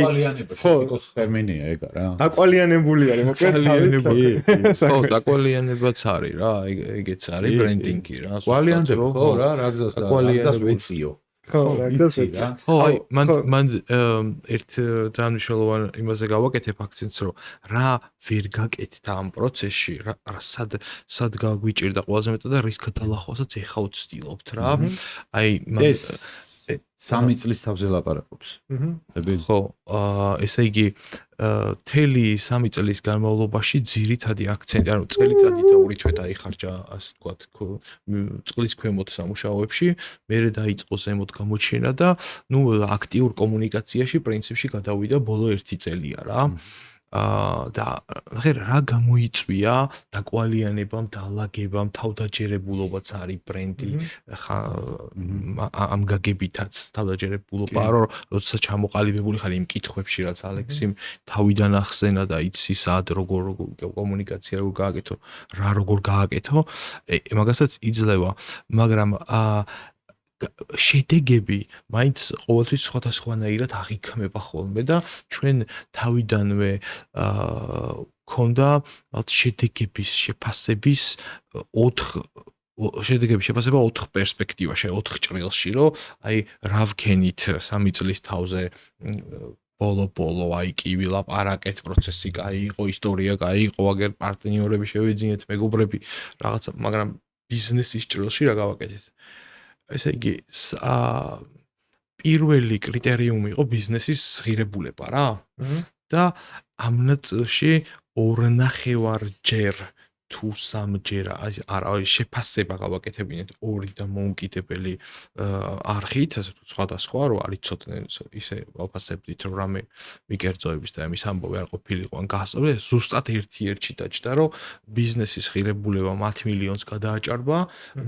ხო ის ტერმინია ეგა რა. დაკვალიანებული არის მოკლედ თავისი. ხო, დაკვალიანებაც არის რა, ეგეც არის ბრენდინგი რა. კვალიანდება ხო რა, რა გზას და ვეციო. ხო, რაგდას ვიცი რა. ხო, აი, ხო. მან ერთ ძალიან მნიშვნელოვან იმაზე გავაკეთებ აქცენტს, რომ რა ვერ გაკეთდა ამ პროცესში, რა სად გაგვიჭირდა ყველაზე მეტად და რის გადალახვასაც ეხა ვცდილობთ რა. აი, ეს 3 წლის თავზე ლაპარაკობს. ხო, ესე იგი თელი 3 წლის განმავლობაში ძირითადი აქცენტი, ანუ წელიწადი და 2 თვე დაიხარჯა, ასე ვთქვათ, წყლის ქვემოთ სამუშაოებში, მერე დაიწყო ზემოთ გამოჩენა და ნუ აქტიურ კომუნიკაციაში პრინციპში გადავიდა ბოლო 1 წელია რა. და რა გამოიწვია დაკვალიანებამ, დაალაგებამ, თავდაჯერებულობაც არის ბრენდი, ამ გაგებითაც თავდაჯერებულობა, რომ როდესაც ჩამოყალიბებული ხარ იმ კითხვებში, რაც ალექსიმ თავიდან ახსენა და იცი სად როგორ კომუნიკაცია როგორ გააკეთო, რა როგორ გააკეთო, მაგასაც იძლევა, მაგრამ შედეგები მაინც ყოველთვის სხვადასხვანაირად აღიქმება ხოლმე და ჩვენ თავიდანვე ქონდა შედეგების შეფასების 4 პერსპექტივაში, 4 ჭრილში, რომ აი რა ვქენით 3 წლის თავზე ბოლო აი კივი ლაპარაკეთ, პროცესი კაი იყო, ისტორია კაი იყო, აგერ პარტნიორები შევიძინეთ, მეგობრები, რაღაცა, მაგრამ ბიზნესის ჭრილში რა გავაკეთეთ? ესე იგი, პირველი კრიტერიუმი იყო ბიზნესის ღირებულება რა. და ამ ნაწილში 2.5-ჯერ თუ 3-ჯერ არა, შეფასება გავაკეთებინეთ 2 და მოუკიდებელი არხით, ასე თუ სხვადასხვა, რომ არ იცოდნენ ისე ვაფასებდით, რომ რამე მიკერძოების და ამის ამბავი არ ყოფილიყო ან გასწავლე, ზუსტად ერთ-ერთში დაჭდა, რომ ბიზნესის ღირებულება 10 მილიონს გადააჭარბა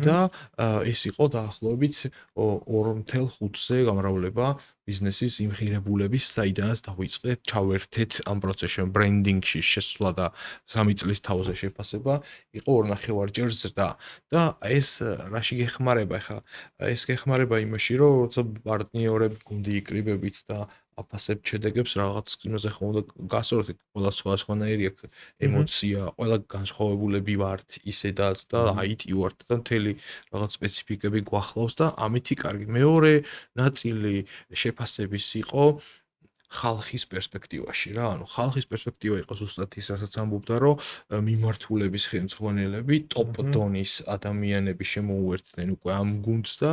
და ეს იყო დაახლოებით 2.5-ზე გამრავლება ბიზნესის იმ ღირებულების, საიდანაც დავიწყეთ, ჩავერთეთ ამ პროცესში, ბრენდინგში შესვლა და 3 წლის თავზე შეფასება იყო 2.5-ჯერ ზრდა. და ეს რაში გეხმარება ხა? ეს გეხმარება იმაში, რომ როცა პარტნიორები გუნდი იკრიბებით და აფასებთ შედეგებს, რაღაც იმაზე ხომ უნდა გასწოროთ, ყველა სხვადასხვანაირი აქვს ემოცია, ყველა განსხვავებულები ვართ ისედაც და IT ვართ და მთელი რაღაც სპეციფიკები გვახლავს და ამითი კარგი. მეორე ნაწილი შეფასების იყო ხალხის პერსპექტივაში რა, ანუ ხალხის პერსპექტივა იყო ზუსტად ის, რასაც ამბობდა, რომ მიმართულების ხელმძღვანელები, ტოპ დონის ადამიანები შემოუერთდნენ უკვე ამ გუნდს და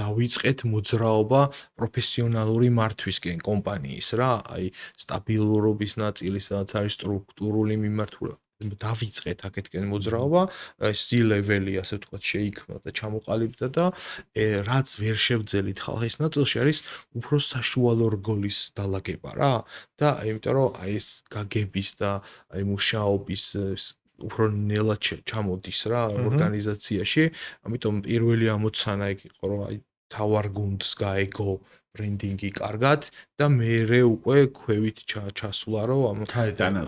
დავიწყეთ მოძრაობა პროფესიონალური მართვისკენ კომპანიის რა, აი სტაბილურობის ნაწილი, სადაც არის სტრუქტურული მიმართულება. დავიწყეთ აქეთკენ მოძრაობა, C-level-ი ასე ვთქვათ შეიქმნა და ჩამოყალიბდა და რაც ვერ შევძელით ხალხის ნაწილში არის უფრო საშუალო რგოლის დალაგება რა და იმიტომ რომ აი ეს გაგების და აი მუშაობის უფრო ნელად ჩამოდის რა ორგანიზაციაში, ამიტომ პირველი ამოცანა იქ იყო რომ აი თავარ გუნდს გაეგო ბრენდინგი კარგად და მერე უკვე ქვევით ჩასვლა რომ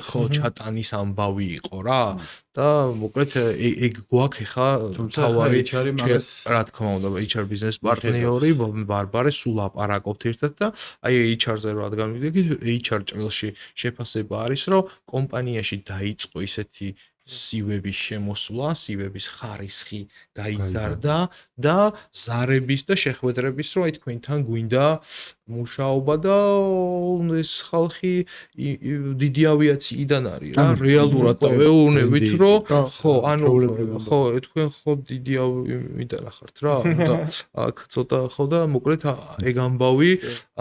ხო ჩატანის ამბავი იყო რა და მოკლედ ეგ გვაქვს ხა თავარი რა თქმა უნდა HR ბიზნეს პარტნიორი ბარბარე სულ აპარაკობთ ერთად და აი HR-ზე რა გამიგდებით HR ჭრილში შეფასება არის რომ კომპანიაში დაიწყო ისეთი სივების შემოსვლა, სივების ხარისხი გაიზარდა და ზარების და შეხვედრების რო აი თქვენთან გვინდა მუშაობა და ეს ხალხი დიდი ავიაციიდან არის რა, რეალურად და ვეუბნებით რომ ხო, ანუ ხო, თქვენ ხო დიდი ავიიდან ახართ რა და აქ ცოტა ხო და მოკლედ ეგ ამბავი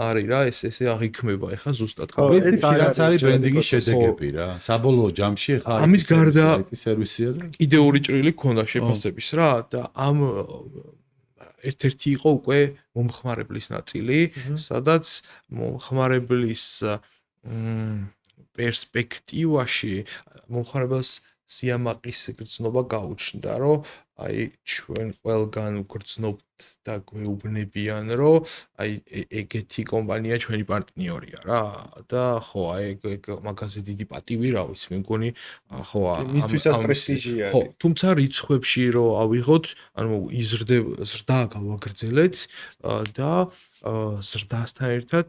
არის რა, ესე აღიქმება ეხა ზუსტად ხო. ეს არის ბრენდინგის შედეგები რა. საბოლოო ჯამში ეხა ამის გარდა სერვისია და კიდეული ჭრილი ქონდა შეფასების რა და ამ ერთ-ერთი იყო უკვე მომხმარებლის ნაწილი, სადაც მომხმარებლის პერსპექტივაში მომხმარებელს სიამაყის გრძნობა გაუჩნდა, რომ აი ჩვენ ყველგან ვგრძნობთ და გვეუბნებიან, რომ აი ეგეთი კომპანია ჩვენი პარტნიორია რა და ხო აი ეგ მაგაზე დიდი პატივი რა ვიცი, მე მგონი ხო მისთვისაც პრესტიჟია. ხო, თუმცა რიცხვებში რომ ავიღოთ, ანუ ზრდა გავაგრძელეთ და ზრდასთან ერთად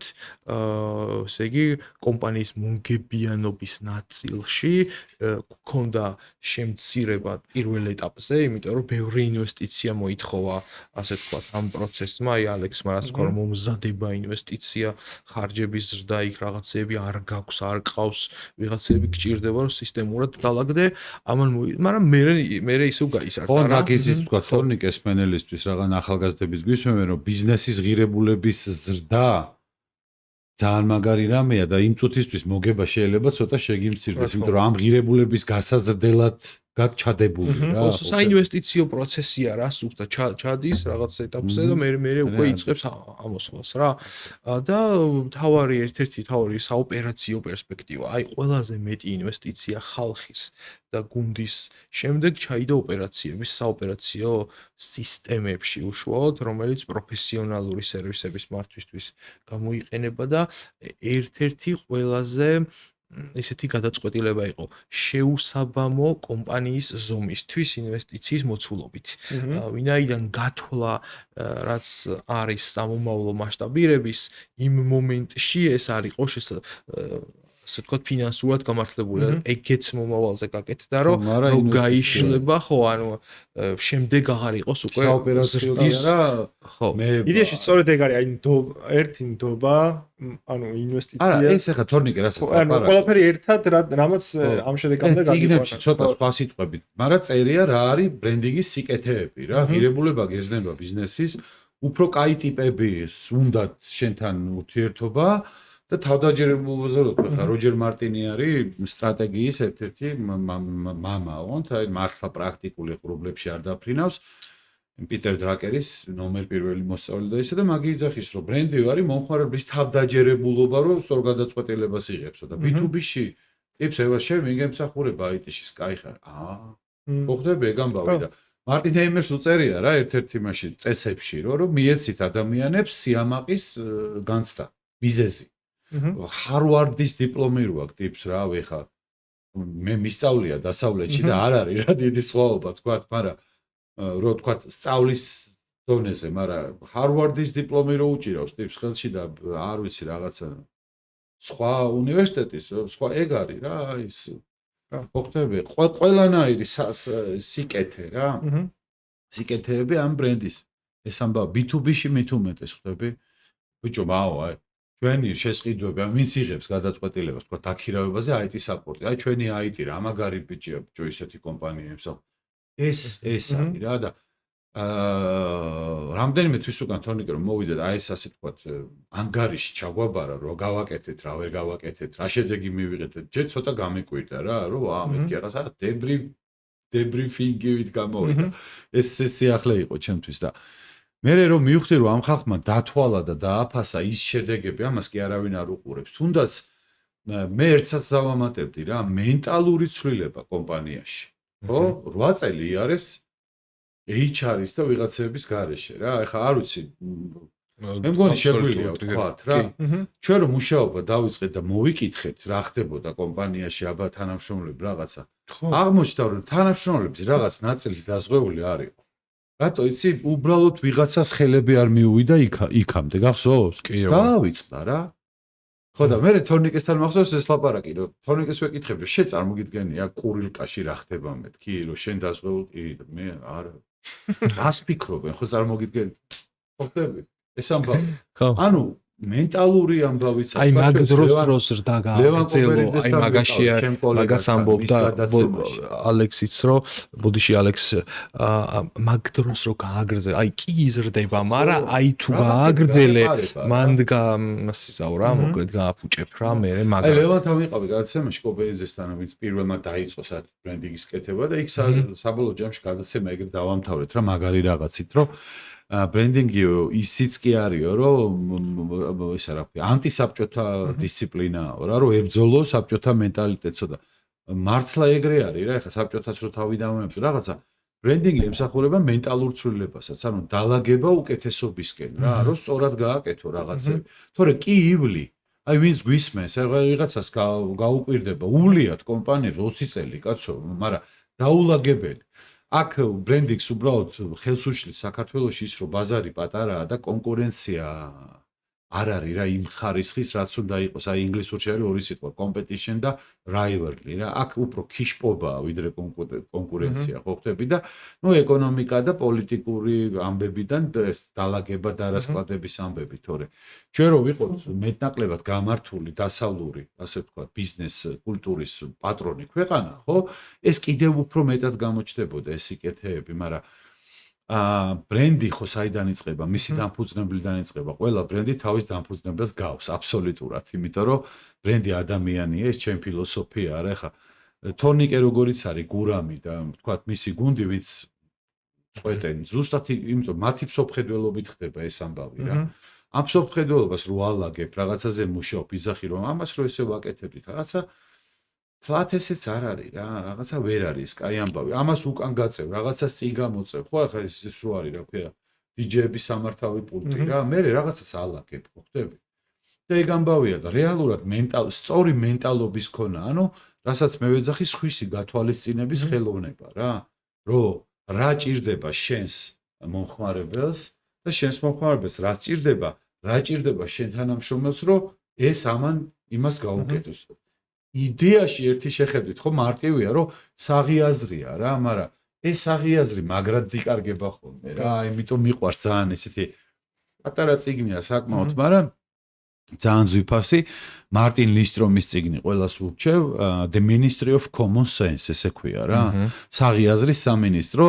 ესე იგი კომპანიის მონგებიანობის ნაწილში გქონდა შემცირება პირველ ეტაპზე, იმიტომ რომ ბევრი ინვესტიცია მოითხოვა, ასე ვთქვათ, ამ პროცესმა, აი ალექსმა რაც თქვა, რომ მომზადება ინვესტიცია, ხარჯების ზრდა, იქ რაღაცეები არ გაქვს, არ ყავს, ვიღაცეები გჭირდება, რომ სისტემურად დაალაგდე, მაგრამ მე ისევ გაისარდა ხო, მაგის თქვა თორნიკეს სპენელისთვის რაღაც ახალგაზრდების გვისმენენ, რომ ბიზნესის ღირებულების ზრდა ძალიან მაგარი რამეა და იმ წუთისთვის მოგება შეიძლება ცოტა შეგიმცირდეს, იმიტომ რომ ამ ღირებულების გასაზრდელად გაგჩადებული რა. ხო, საინვესტიციო პროცესია რა, სულთა ჩადის რაღაც ეტაპზე და მე უკვე იწყებს ამოსვლას რა. და ერთ-ერთი თავარი საოპერაციო პერსპექტივა, აი ყველაზე მეტი ინვესტიცია ხალხის და გუნდის შემდეგ ჩაიდა ოპერაციების საოპერაციო სისტემებში უშუალოდ, რომელიც პროფესიონალური სერვისების მართვისთვის გამოიყენება და ერთ-ერთი ყველაზე ესეთი გადაწყვეტილება იყო შეუსაბამო კომპანიის ზომისთვის ინვესტიციის მოცულობით. ვინაიდან გათვლა რაც არის სამომავლო მასშტაბირების იმ მომენტში ეს არ იყო ასე ვთქვათ ფინანსურად გამართლებული. ეგეც მომავალზე გაკეთდა რომ გაიშლება, ხო, ანუ შემდეგ აღარ იყოს უკვე საოპერაციო და ხო. იდეაში სწორედ ეგ არის, აი ერთი ნდობა, ანუ ინვესტიცია. არა, ეს ახლა თორნიკე რასაც ლაპარაკობს. ყველაფერი ერთად რამაც ამ შედეგამდე გადაიყვანა. ციგნებში ცოტა სხვა სიტყვებით, მაგრამ წერია რა არის ბრენდინგის სიკეთეები რა, ღირებულება გეძნება ბიზნესის, უფრო კაი ტიპები უნდათ შენთან ურთიერთობა და თავდაჯერებულობაზე რო თქვა, როჯერ მარტინი არის სტრატეგიის ერთ-ერთი მამაო, აი მართლა პრაქტიკული ყურებლებში არ დაფრინავს. პიტერ დრაკერის ნომერ პირველი მოსწავლე და ისე და მაგი იძახის, რომ ბრენდი არის მომხმარებლის თავდაჯერებულობა, რომ სწორ გადაწყვეტილებას იღებსო და B2B-ში ტიპს ევაში მიგემსახურება IT-ში Sky-ხარ. ხო ხდები ეგ ამბავი და მარტინ ჰეიმერს უწერია რა ერთ-ერთი მაშინ წესებში, რომ მიეცით ადამიანებს სიამაყის განცდა, მიზეზი. ჰარვარდის დიპლომი რო აქვს ტიპს რა, ვეხა მე მისწავლია დასავლეთში და არ არის რა დიდი სხვაობა თქვათ, მაგრამ რო თქვათ სწავლის დონეზე, მაგრამ ჰარვარდის დიპლომი რო უჭირავს ტიპს ხელში და არ ვიცი რაღაცა სხვა უნივერსიტეტის, სხვა ეგ არის რა, ის ხო ხდები, ყველანაირი სიკეთე რა. სიკეთეები ამ ბრენდის. ეს ამბავი B2B-ში მithumetes ხდები. ბიჭო, მაო, აი ჩვენი შესყიდვები, ვინც იღებს გადაწყვეტილებას, თქვა დაქირავებაზე IT საპორტი. აი ჩვენი IT რა, მაგარი ბიჭია, ბიჭო, ისეთი კომპანიებს. ეს არის რა და რამდენიმე თვის უკან თორნიკე რომ მოვიდა და აი ეს ასე თქვა ანგარიში ჩაგვაბარა, რომ გავაკეთეთ, რა ვერ გავაკეთეთ, რა შედეგი მივიღეთ. ჯერ ცოტა გამეკვირდა რა, რომ მეთქი რაღაცა debriefing-ივით გამოვიდა. ეს სიახლე იყო ჩემთვის და მე რომ მივხვდი რომ ამ ხალხმა დათვალა და დააფასა ის შედეგები, ამას კი არავინ არ უყურებს. თუნდაც მე ერთსაც დავამატებდი რა, მენტალური ცვლილება კომპანიაში. ხო? 8 წელი არის HR-ის და ვიღაცების გარეშე რა. ეხლა არ ვიცი. მე მგონი შეგვიძლია ვთქვათ რა. ჩვენ რომ მუშაობა დავიწყეთ და მოვიკითხეთ რა ხდებოდა კომპანიაში აბა თანამშრომლები რაღაცა. აღმოჩნდა რომ თანამშრომლების რაღაც ნაწილი დაზღვეული არ იყო. რატო იცი უბრალოდ ვიღაცას ხელები არ მიუვიდა იქამდე გახსოვს? დავიწყდა რა. ხო და მე თორნიკესთან მახსოვს ეს ლაპარაკი რომ თორნიკეს ვეკითხები რომ შენ წარმოგიდგენია კურილკაში რა ხდება მეთქი რომ შენ დაზღვეული მე არ რას ფიქრობენ ხო წარმოგიდგენთ ხო ხდები ეს ამბავი ანუ მენტალური ამბავიც აი მაგ დროს რდა გააგრძელო აი მაგაშია მაგას ამბობდა ალექსიც რომ ბოდიში ალექს მაგ დროს რო გააგრძელე აი კი იზრდება მაგრამ აი თუ გააგრძელე მან გასიზავრა მოკლედ გააფუჭებ რა მე მაგ აი ლევანთან ვიყავი გადაცემაში კოპერიზესთან ვინც პირველმა დაიწყო საერთოდ ბრენდინგის კეთება და იქ საბოლოო ჯამში გადაცემა ეგრე დავამთავრეთ რა მაგარი რაღაცით რომ ბრენდინგი ისიც კი არისო რომ ისა რა ქვია ანტისაბჭოთა დისციპლინაა რა რომ ებრძოლო საბჭოთა მენტალიტეტსო და მართლა ეგრე არის რა ეხლა საბჭოთაც რო თავი დავამებთ რაღაცა ბრენდინგი ემსახურება მენტალურ ცვლილებასაც ანუ დაალაგება უკეთესობისკენ რა რომ სწორად გააკეთო რაღაცები თორე კი ივლი აი ვინც გვისმენს ვიღაცას გაუკვირდება უვლიათ კომპანიებს 20 წელი კაცო მაგრამ დაულაგებელი აქ ბრენდინგს უბრალოდ ხელს უშლის საქართველოში ის რომ ბაზარი პატარაა და კონკურენცია არ არის რა იმ ხარისხის რაც უნდა იყოს აი ინგლისურში არის ორი სიტყვა competition და rivalry რა აქ უფრო ქიშპობაა ვიდრე კონკურენცია ხო ხდები და ნუ ეკონომიკა და პოლიტიკური ამბებიდან ეს დალაგება და არასკლადების ამბები თორე ჩვენ რო ვიყოთ მეტნაკლებად გამართული დასავლური ასე ვთქვათ ბიზნეს კულტურის პატრონი ქვეყანა ხო ეს კიდევ უფრო მეტად გამოჩნდებოდა ეს სიკეთეები მაგრამ ბრენდი ხო საიდან იწყება, მისი დამფუძნებლიდან იწყება. ყველა ბრენდი თავის დამფუძნებელს გავს, აბსოლუტურად, იმიტომ რომ ბრენდი ადამიანია, ეს ჩემი ფილოსოფია არა, ხა თორნიკე როგორიც არის გურამი და თქვათ მისი გუნდი, ვინც წვეტენ, ზუსტად იმიტომ მათი ფსოფხედველობით ხდება ეს ამბავი რა. ამ ფსოფხედველობას რო ალაგებ, რაღაცაზე მუშაობ, იზახი რომ ამას რო ესე ვაკეთებდით, რაღაცა თლათ ესეც არ არის რა, რაღაცა ვერ არის, კაი ამბავი. ამას უკან გაწევ, რაღაცას წინ გამოწევ. ხო, ახლა ეს რო არის, რა ქვია, DJ-ების სამართავი პულტი რა, მე რაღაცას ალაგებ, ხო ხდები? და ეგ ამბავია და რეალურად სწორი მენტალობის ქონა, ანუ რასაც მე ვეძახი სხვისი გათვალისწინების ხელოვნება რა, რომ რა ჭირდება შენს მომხმარებელს და შენს მომხმარებელს რა ჭირდება შენ თანამშრომელს, რომ ეს ამან იმას გაუკეთოს. იდეაში ერთი შეხედვით ხო მარტივია რომ საღიაზრია რა მაგრამ ეს საღიაზრი მაგრად დიკარგება ხოლმე რა იმიტომ მიყვარს ძალიან ესეთი პატარა წიგნია საკმაოდ მაგრამ ძალიან ძვიფასი მარტინ ლისტრომის წიგნი ყველას ვურჩევ The Ministry of Common Sense ესე ქვია რა საღიაზრის სამინისტრო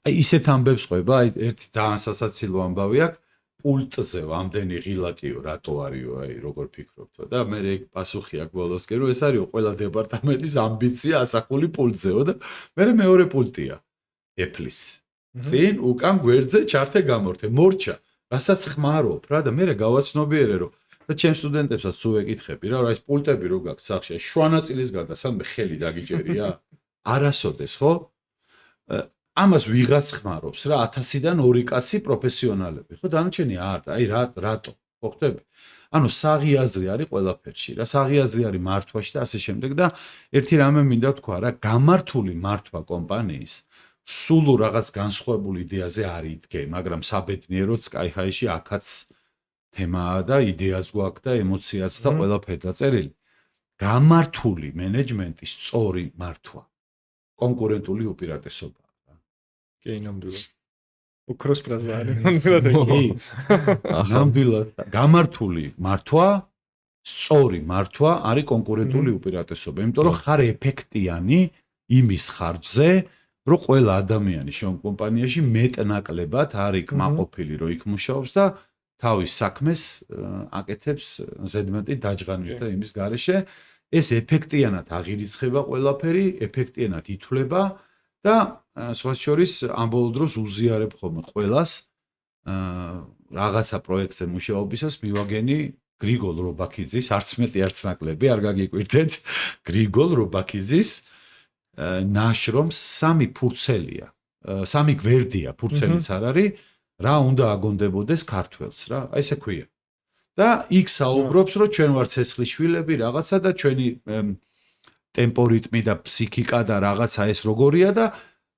აი ისეთ ამბებს ყვება აი ერთი ძალიან სასაცილო ამბავი აქვს პულტზე ამდენი ღილაკიო რატო არისო აი როგორ ფიქრობთო და მე ეგ პასუხი აქვს ბოლოსკენ რომ ეს არის ყველა დეპარტამენტის ამბიცია ასახული პულტზეო და მე მეორე პულტია Apple-ის წინ უკან გვერდზე ჩართე გამორთე მორჩა რასაც ხმარობ რა და მე გავაცნობიერე რომ და ჩემ სტუდენტებსაც სულ ეკითხები რა ეს პულტები რო გაქვს სახში შვანაწილის გარდა სამე ხელი დაგიჭერია არასოდეს ხო ამას ვიღაც ხმარობს რა 1000-დან 2 კაცი პროფესიონალები ხო დანარჩენი არ აი რატო ხო ხდები ანუ საღიაზრი არის ყველაფერში რა საღიაზრი არის მართვაში და ასე შემდეგ და ერთი რამე მინდა თქვა რა გამართული მართვა კომპანიის სულ რაღაც განსხვავებული იდეაზე არ იდგე მაგრამ საბედნიეროდ SkyHigh-ში აქაც თემაა და იდეაც გვაქვს და ემოციაც და ყველაფერი დაწერილი გამართული მენეჯმენტის სწორი მართვა კონკურენტული უპირატესობა კი, ნამდვილად. უკროს ფრაზა არის. ნამდვილად. გამართული მართვა, სწორი მართვა არის კონკურენტული უპირატესობა. იმიტომ რომ ხარ ეფექტიანი იმის ხარჯზე, რომ ყველა ადამიანი შენ კომპანიაში მეტნაკლებად არის კმაყოფილი, რომ იქ მუშაობს და თავის საქმეს აკეთებს ზედმეტი დაჯღანვით და იმის გარეშე ეს ეფექტიანად აღირიცხება ყველაფერი, ეფექტიანად ითვლება და სხვა შორის ამ ბოლო დროს უზიარებ ხოლმე ყველას რაღაცა პროექტზე მუშაობისას მივაგენი გრიგოლ რობაქიძის არც მეტი არც ნაკლები არ გაგიკვირდეთ გრიგოლ რობაქიძის ნაშრომს სამი ფურცელია სამი გვერდია ფურცელიც არ არის რა უნდა აგონდებოდეს ქართველს რა აი ესე ქვია და იქ საუბრობს რომ ჩვენ ვართ ცეცხლის შვილები რაღაცა და ჩვენი ტემპორიტმი და ფსიქიკა და რაღაცა ეს როგორია და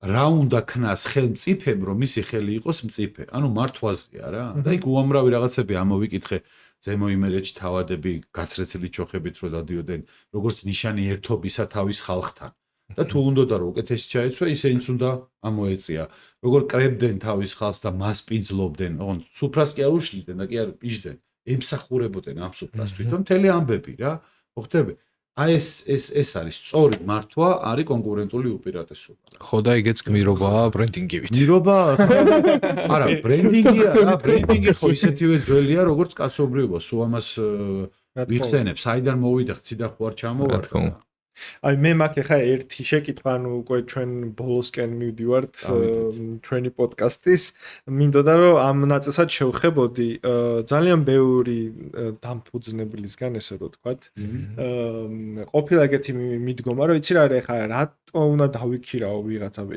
რა უნდა ქნას ხელმწიფემ რომ მისი ხელი იყოს მწიფე ანუ მართვაზეა რა და იქ უამრავი რაღაცები ამოვიკითხე ზემოიმერეთში თავადები გაცრეცილი ჩოხებით რო დადიოდნენ როგორც ნიშანი ერთობისა თავის ხალხთან და თუ უნდოდა რომ უკეთესი ჩაეცვა ისინიც უნდა ამოეწია როგორ კრებდნენ თავის ხალხს და მას პინძლობდნენ ოღონდ სუფრას კი არ უშლიდნენ და კი არ პიჟდნენ ემსახურებოდნენ ამ სუფრას თვითონ მთელი ამბები რა ხო ხდები აი ეს არის სწორი მართვა არის კონკურენტული უპირატესობა. ხო და იგეც გმირობაა ბრენდინგივით. გმირობა არა ბრენდინგია რა ბრენდინგი ხო ისეთივე ძველია როგორც კაცობრიობა სულ ამას ვიხსენებ საიდან მოვიდა ხცი და ხო არ ჩამოვარდა. აი მე მაგ ხა ერთი შეკითხვა ანუ უკვე ჩვენ ბოლოსკენ მივდივართ ჩვენი პოდკასტის მინდოდა რომ ამ ნაწილსაც შევხებოდი ძალიან ბევრი დამფუძნებლისგან ესე რომ თქვათ ყოფილა ეგეთი მიდგომა რომ იცი რა არის ხა რატო უნდა დავიქირაო ვიღაცავე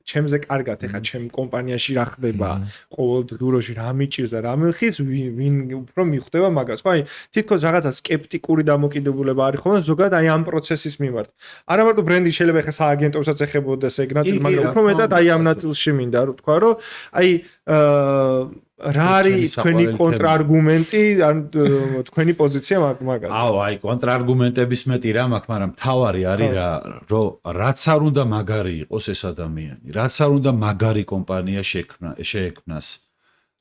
ჩემზე კარგად ხა ჩემ კომპანიაში რა ხდება ყოველდღიურში რა მიჭირს და რა მიხის ვინ უფრო მიხვდება მაგას ხო აი თითქოს რაღაცა სკეპტიკური დამოკიდებულება არის ხოლმე ზოგადად აი ამ პროცესის მიმართ. არა მარტო ბრენდი შეიძლება ხა სააგენტოებსაც ეხებოდეს ეგ ნაწილი, მაგრამ უფრო მეტად აი ამ ნაწილში მინდა რომ თქვა რომ აი რა არის თქვენი კონტრარგუმენტი, ან თქვენი პოზიცია მაგაზე? აი, კონტრარგუმენტების მეტი რა მაქვს, მაგრამ თავარი არის რა, რომ რაც არ უნდა მაგარი იყოს ეს ადამიანი, რაც არ უნდა მაგარი კომპანია შეექმნას,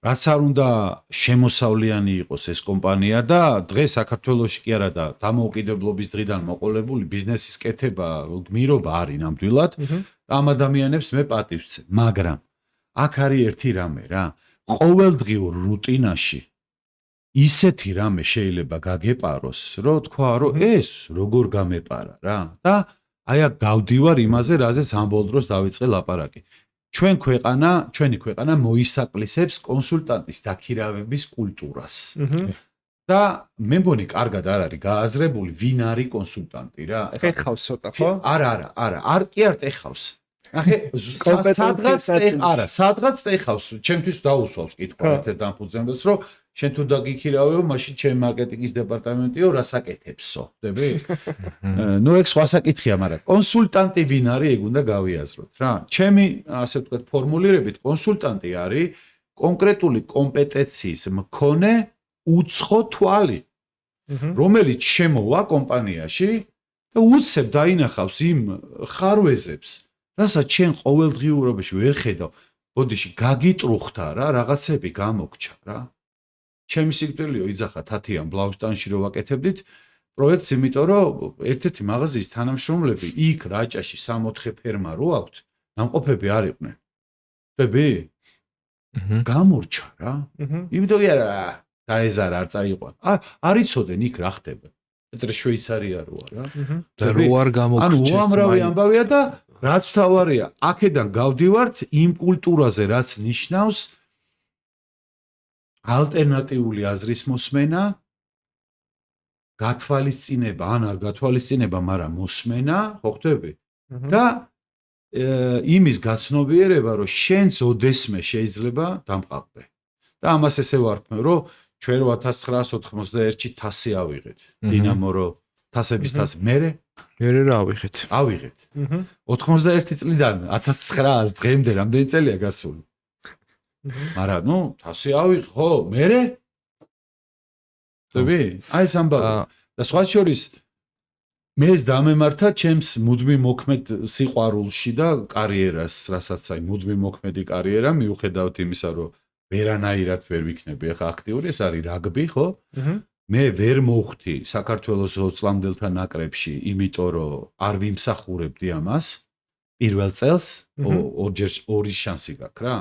რაც არ უნდა შემოსავლიანი იყოს ეს კომპანია და დღეს საქართველოში კი არა და დამოუკიდებლობის დღიდან მოყოლებული ბიზნესის კეთება, გმირობა არის ნამდვილად. ამ ადამიანებს მე პატივს ვცემ, მაგრამ აქ არის ერთი რამე რა. ყოველდღიურ რუტინაში ისეთი რამე შეიძლება გაგეპაროს, რომ თქვა, რომ ეს როგორ გამეპარა რა და აი აქ გავდივარ იმაზე, რაზეც ამბოლ დროს დავიწყე ლაპარაკი. ჩვენი ქვეყანა მოისაკლისებს კონსულტანტის დაქირავების კულტურას. და მე მგონი კარგად არ არის გააზრებული ვინ არის კონსულტანტი რა. ეხავს ცოტა ხო? არა, არ ეხავს. ახე სადღაც ეხავს, ჩემთვის დაუსვავს კითხვა ერთ დამფუძნებას, რომ შენ თუ დაგიქირავეო, მაშინ ჩემი მარკეტინგის დეპარტამენტიო რასაკეთებსო, ხდები? ნუ ეგ სხვა საკითხია, მაგრამ კონსულტანტი ვინ არის, ეგ უნდა გავიაზროთ რა. ჩემი, ასე ვთქვათ, ფორმულირებით კონსულტანტი არის კონკრეტული კომპეტენციის მქონე უცხო თვალი, რომელიც შემოვა კომპანიაში და უცებ დაინახავს იმ ხარვეზებს, რასაც ჩვენ ყოველდღიურობაში ვერ ხედავ. ბოდიში გაგიტრუხთა რა, რაღაცები გამოგჩა რა. ჩემი სიკვდილიო იძახა თათიან ბლაუშტაინში რო ვაკეთებდით პროექტს, იმიტომ რომ ერთ-ერთი მაღაზიის თანამშრომლები იქ რაჭაში 64 ფერმა რო აქვთ, ნამყოფები არ იყვნენ. ხდები? გამორჩა რა. იმიტომ კი არა დაეზარა არ წაიყვან. არ იცოდნენ იქ რა ხდება. პეტრე შვეიცარია როა რა. და რო არ გამოგჩეს. ანუ უამრავი ამბავია და რაც თავარია, აქედან გავდივართ იმ კულტურაზე, რაც ნიშნავს ალტერნატიული აზრის მოსმენა, გათვალისწინება, ან არ გათვალისწინება, მაგრამ მოსმენა, ხო ხდები? და იმის გაცნობიერება, რომ შენც ოდესმე შეიძლება დამყავდე. და ამას ესე ვარქმევ, რომ ჩვენ 1991-ში თასი ავიღეთ. დინამო რო თასების თასი მერე რა ავიღეთ? ავიღეთ. 91 წლიდან 1900 დღემდე რამდენი წელია გასული? მაგრამ ნუ თასი ავიღე, ხო, მერე? ხდები? აი ეს ამბავი. და სხვა შორის მე ეს დამემართა ჩემს მუდმივ მოქმედ სიყვარულში და კარიერას, რასაც აი მუდმივ მოქმედი კარიერა მიუხედავთ იმისა, რომ ვერანაირად ვერ ვიქნები ახლა აქტიური, ეს არის რაგბი, ხო? მე ვერ მოვხვდი საქართველოს 20 წლამდელთა ნაკრებში, იმიტომ რომ არ ვიმსახურებდი ამას. პირველ წელს ორჯერ ორი შანსი გაქვს რა.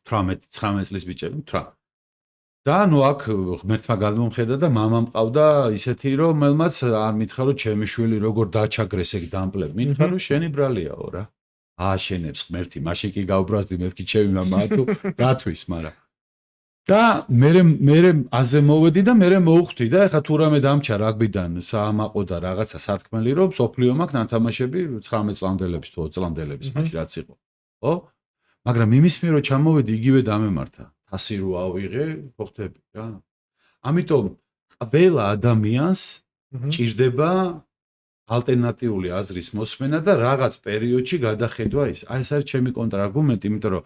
18-19 წლის ბიჭები, 18. და ნუ აქ ღმერთმა გადმომხედა და მამა მყავდა ისეთი, რომ მელმაც არ მითხა, რომ ჩემი შვილი როგორ დაჩაგრეს ეგ დამპლებ. მითხა, რომ შენი ბრალიაო რა. ააშენებს ღმერთი, მაშინ კი გავბრაზდი მეთქი ჩემი მამა თუ რათვის, მაგრამ და მე აზე მოვედი და მე მოვხვდი და ეხა თუ რამე დამჩა რაგბიდან საამაყო და რაღაცა სათქმელი, რომ სოფლიო მაქვს ნათამაშები 19 წლამდელების თუ 20 წლამდელების მაშინ რაც იყო. ხო? მაგრამ იმის მიერ რომ ჩამოვედი, იგივე დამემართა. თასი რო ავიღე, ხო ხდები რა. ამიტომ ყველა ადამიანს ჭირდება ალტერნატიული აზრის მოსმენა და რაღაც პერიოდში გადახედვა ის. აი ეს არის ჩემი კონტრარგუმენტი, იმიტომ რომ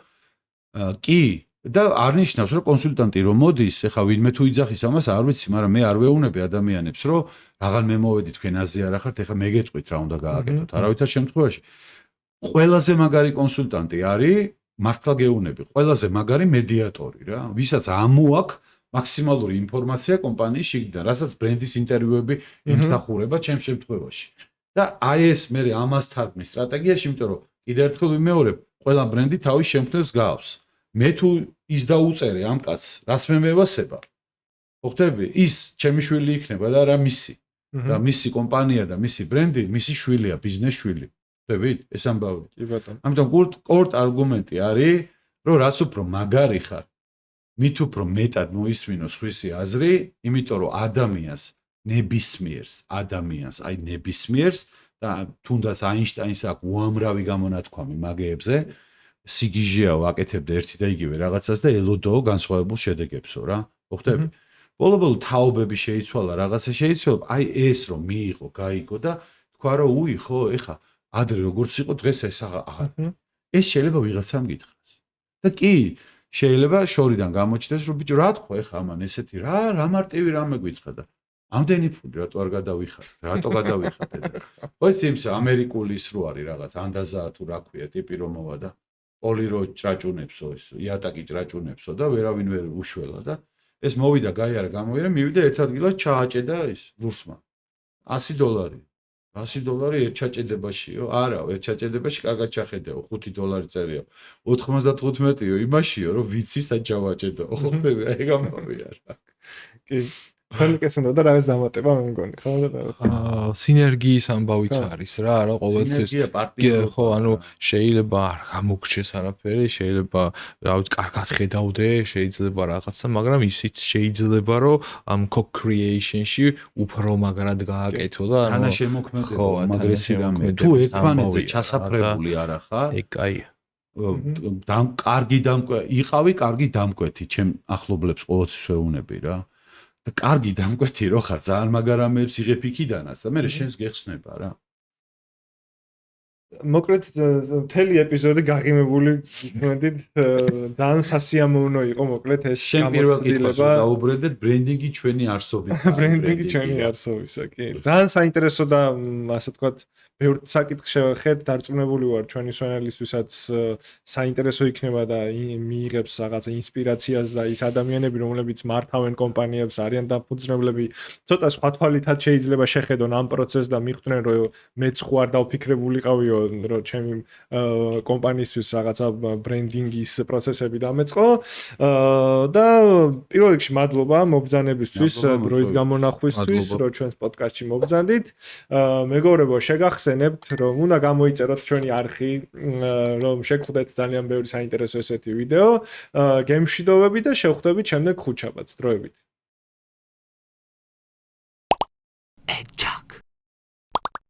კი და არ ნიშნავს რომ კონსულტანტი რომ მოდის, ეხა ვინმე თუ იძახის ამას არ ვიცი, მაგრამ მე არ ვეუბნები ადამიანებს, რომ რაღაც მე მოვედი თქვენ აზრი არ ახართ, ეხა მე გეტყვით რა უნდა გააკეთოთ. არავითარ შემთხვევაში ყველაზე მაგარი კონსულტანტი არის, მართლა გეუბნები, ყველაზე მაგარი მედიატორი რა, ვისაც ამოაქვს მაქსიმალური ინფორმაცია კომპანიის შიგნიდან, რასაც ბრენდის ინტერვიუები იმსახურება ჩემ შემთხვევაში. და აი ეს მე ამას თარგმნის სტრატეგიაში, იმიტომ რომ კიდევ ერთხელ ვიმეორებ, ყველა ბრენდი თავის შემქმნელს გავს. მე თუ ის დაუწერე ამ კაცს, რაც მე მევასება, ხო ხდები? ის ჩემი შვილი იქნება და რა მისი. და მისი კომპანია და მისი ბრენდი, მისი შვილია, ბიზნეს შვილი. ხდებით? ეს ამბავი. კი ბატონო. ამიტომ კორტ არგუმენტი არის, რომ რაც უფრო მაგარი ხარ, მით უფრო მეტად მოისმინო სხვისი აზრი, იმიტომ რომ ადამიანს ნებისმიერს და თუნდაც აინშტაინს აქვს უამრავი გამონათქვამი მაგეებზე, სიგიჟეა ვაკეთებდა ერთი და იგივე რაღაცას და ელოდო განსხვავებულ შედეგებსო რა. ხო ხდები? ბოლო-ბოლო თაობები შეიცვალა, რაღაცა შეიცვალა, აი ეს რომ მიიღო, გაიგო და თქვა რომ უი ხო, ეხა ადრე როგორც იყო დღეს ეს აღარ. ეს შეიძლება ვიღაცამ გითხრას. და კი, შეიძლება შორიდან გამოჩნდეს, რომ ბიჭო, რა თქვა ეხა ამან ესეთი რა მარტივი რამე გვიცხა და ამდენი ფული რატო არ გადავიხადეთ? რატო გადავიხადეთ? ხო იცი იმის ამერიკული ის რო არის რაღაც ანდაზა თუ რა ქვია, ტიპი რომ მოვა და პოლირო ჭრაჭუნებსო ეს, იატაკი ჭრაჭუნებსო და ვერავინ ვერ უშველა და ეს მოვიდა, გაიარა, გამოვიდა, მივიდა ერთ ადგილას ჩააჭედა ის ლურსმა. $100. $100 ერთ ჩაჭედებაშიო? არა, ერთ ჩაჭედებაში კარგად ჩახედეო, $5 წერია. 95-იო იმაშიო, რომ ვიცი საჭავაჭედო. ხო ხტები, აი გამოვიდა რა. კი. თელკეს უნდა და რაღაც დამატება მე მგონი, ხო და რაღაც. სინერგიის ამბავიც არის რა, ყოველთვის. სინერგია პარტნიორობა. ხო, ანუ შეიძლება არ გამოგჩეს არაფერი, შეიძლება რა ვიცი, კარგად ხედავდე, შეიძლება რაღაცა, მაგრამ ისიც შეიძლება რომ ამ co-creation-ში უფრო მაგრად გააკეთო და ანუ თანაშემოქმედება, მაგრესი რამე. თუ ერთმანეთზე ჩასაფრებული არა ხარ? ეგ კაია. კარგი იყავი კარგი დამკვეთი, ჩემ ახლობლებს ყოველთვის ვეუბნები რა. და კარგი დამკვეთი რო ხარ, ძალიან მაგარამეებს იღებ იქიდანაც და მე შენს გეხსნება რა. მოკლედ მთელი ეპიზოდი გაღიმებული გითხრათ ძალიან სასიამოვნო იყო მოკლედ ეს შენ პირველ კითხვას დაუბრუნდეთ ბრენდინგი ჩვენი არსობის. ბრენდინგი ჩვენი არსობისა, კი. ძალიან საინტერესო და ასე ვთქვათ, ბევრ საკითხს შევხედეთ, დარწმუნებული ვარ ჩვენი სვენელისთვისაც საინტერესო იქნება და მიიღებს რაღაც ინსპირაციას და ის ადამიანები, რომლებიც მართავენ კომპანიებს, არიან დაფუძნებლები, ცოტა სხვა თვალითაც შეიძლება შეხედონ ამ პროცესს და მიხვდნენ, რომ მეც ხო არ დავფიქრებულიყავიო, რომ ჩემი კომპანიისთვის რაღაცა ბრენდინგის პროცესები დამეწყო. და პირველ რიგში მადლობა მობრძანებისთვის, დროის გამონახვისთვის, რომ ჩვენს პოდკასტში მობრძანდით. მეგობრებო, შეგახსენებთ, რომ უნდა გამოიწეროთ ჩვენი არხი, რომ შეგხვდეთ ძალიან ბევრი საინტერესო ესეთი ვიდეო, გემშვიდობები და შევხვდებით შემდეგ ხუთშაბათს დროებით.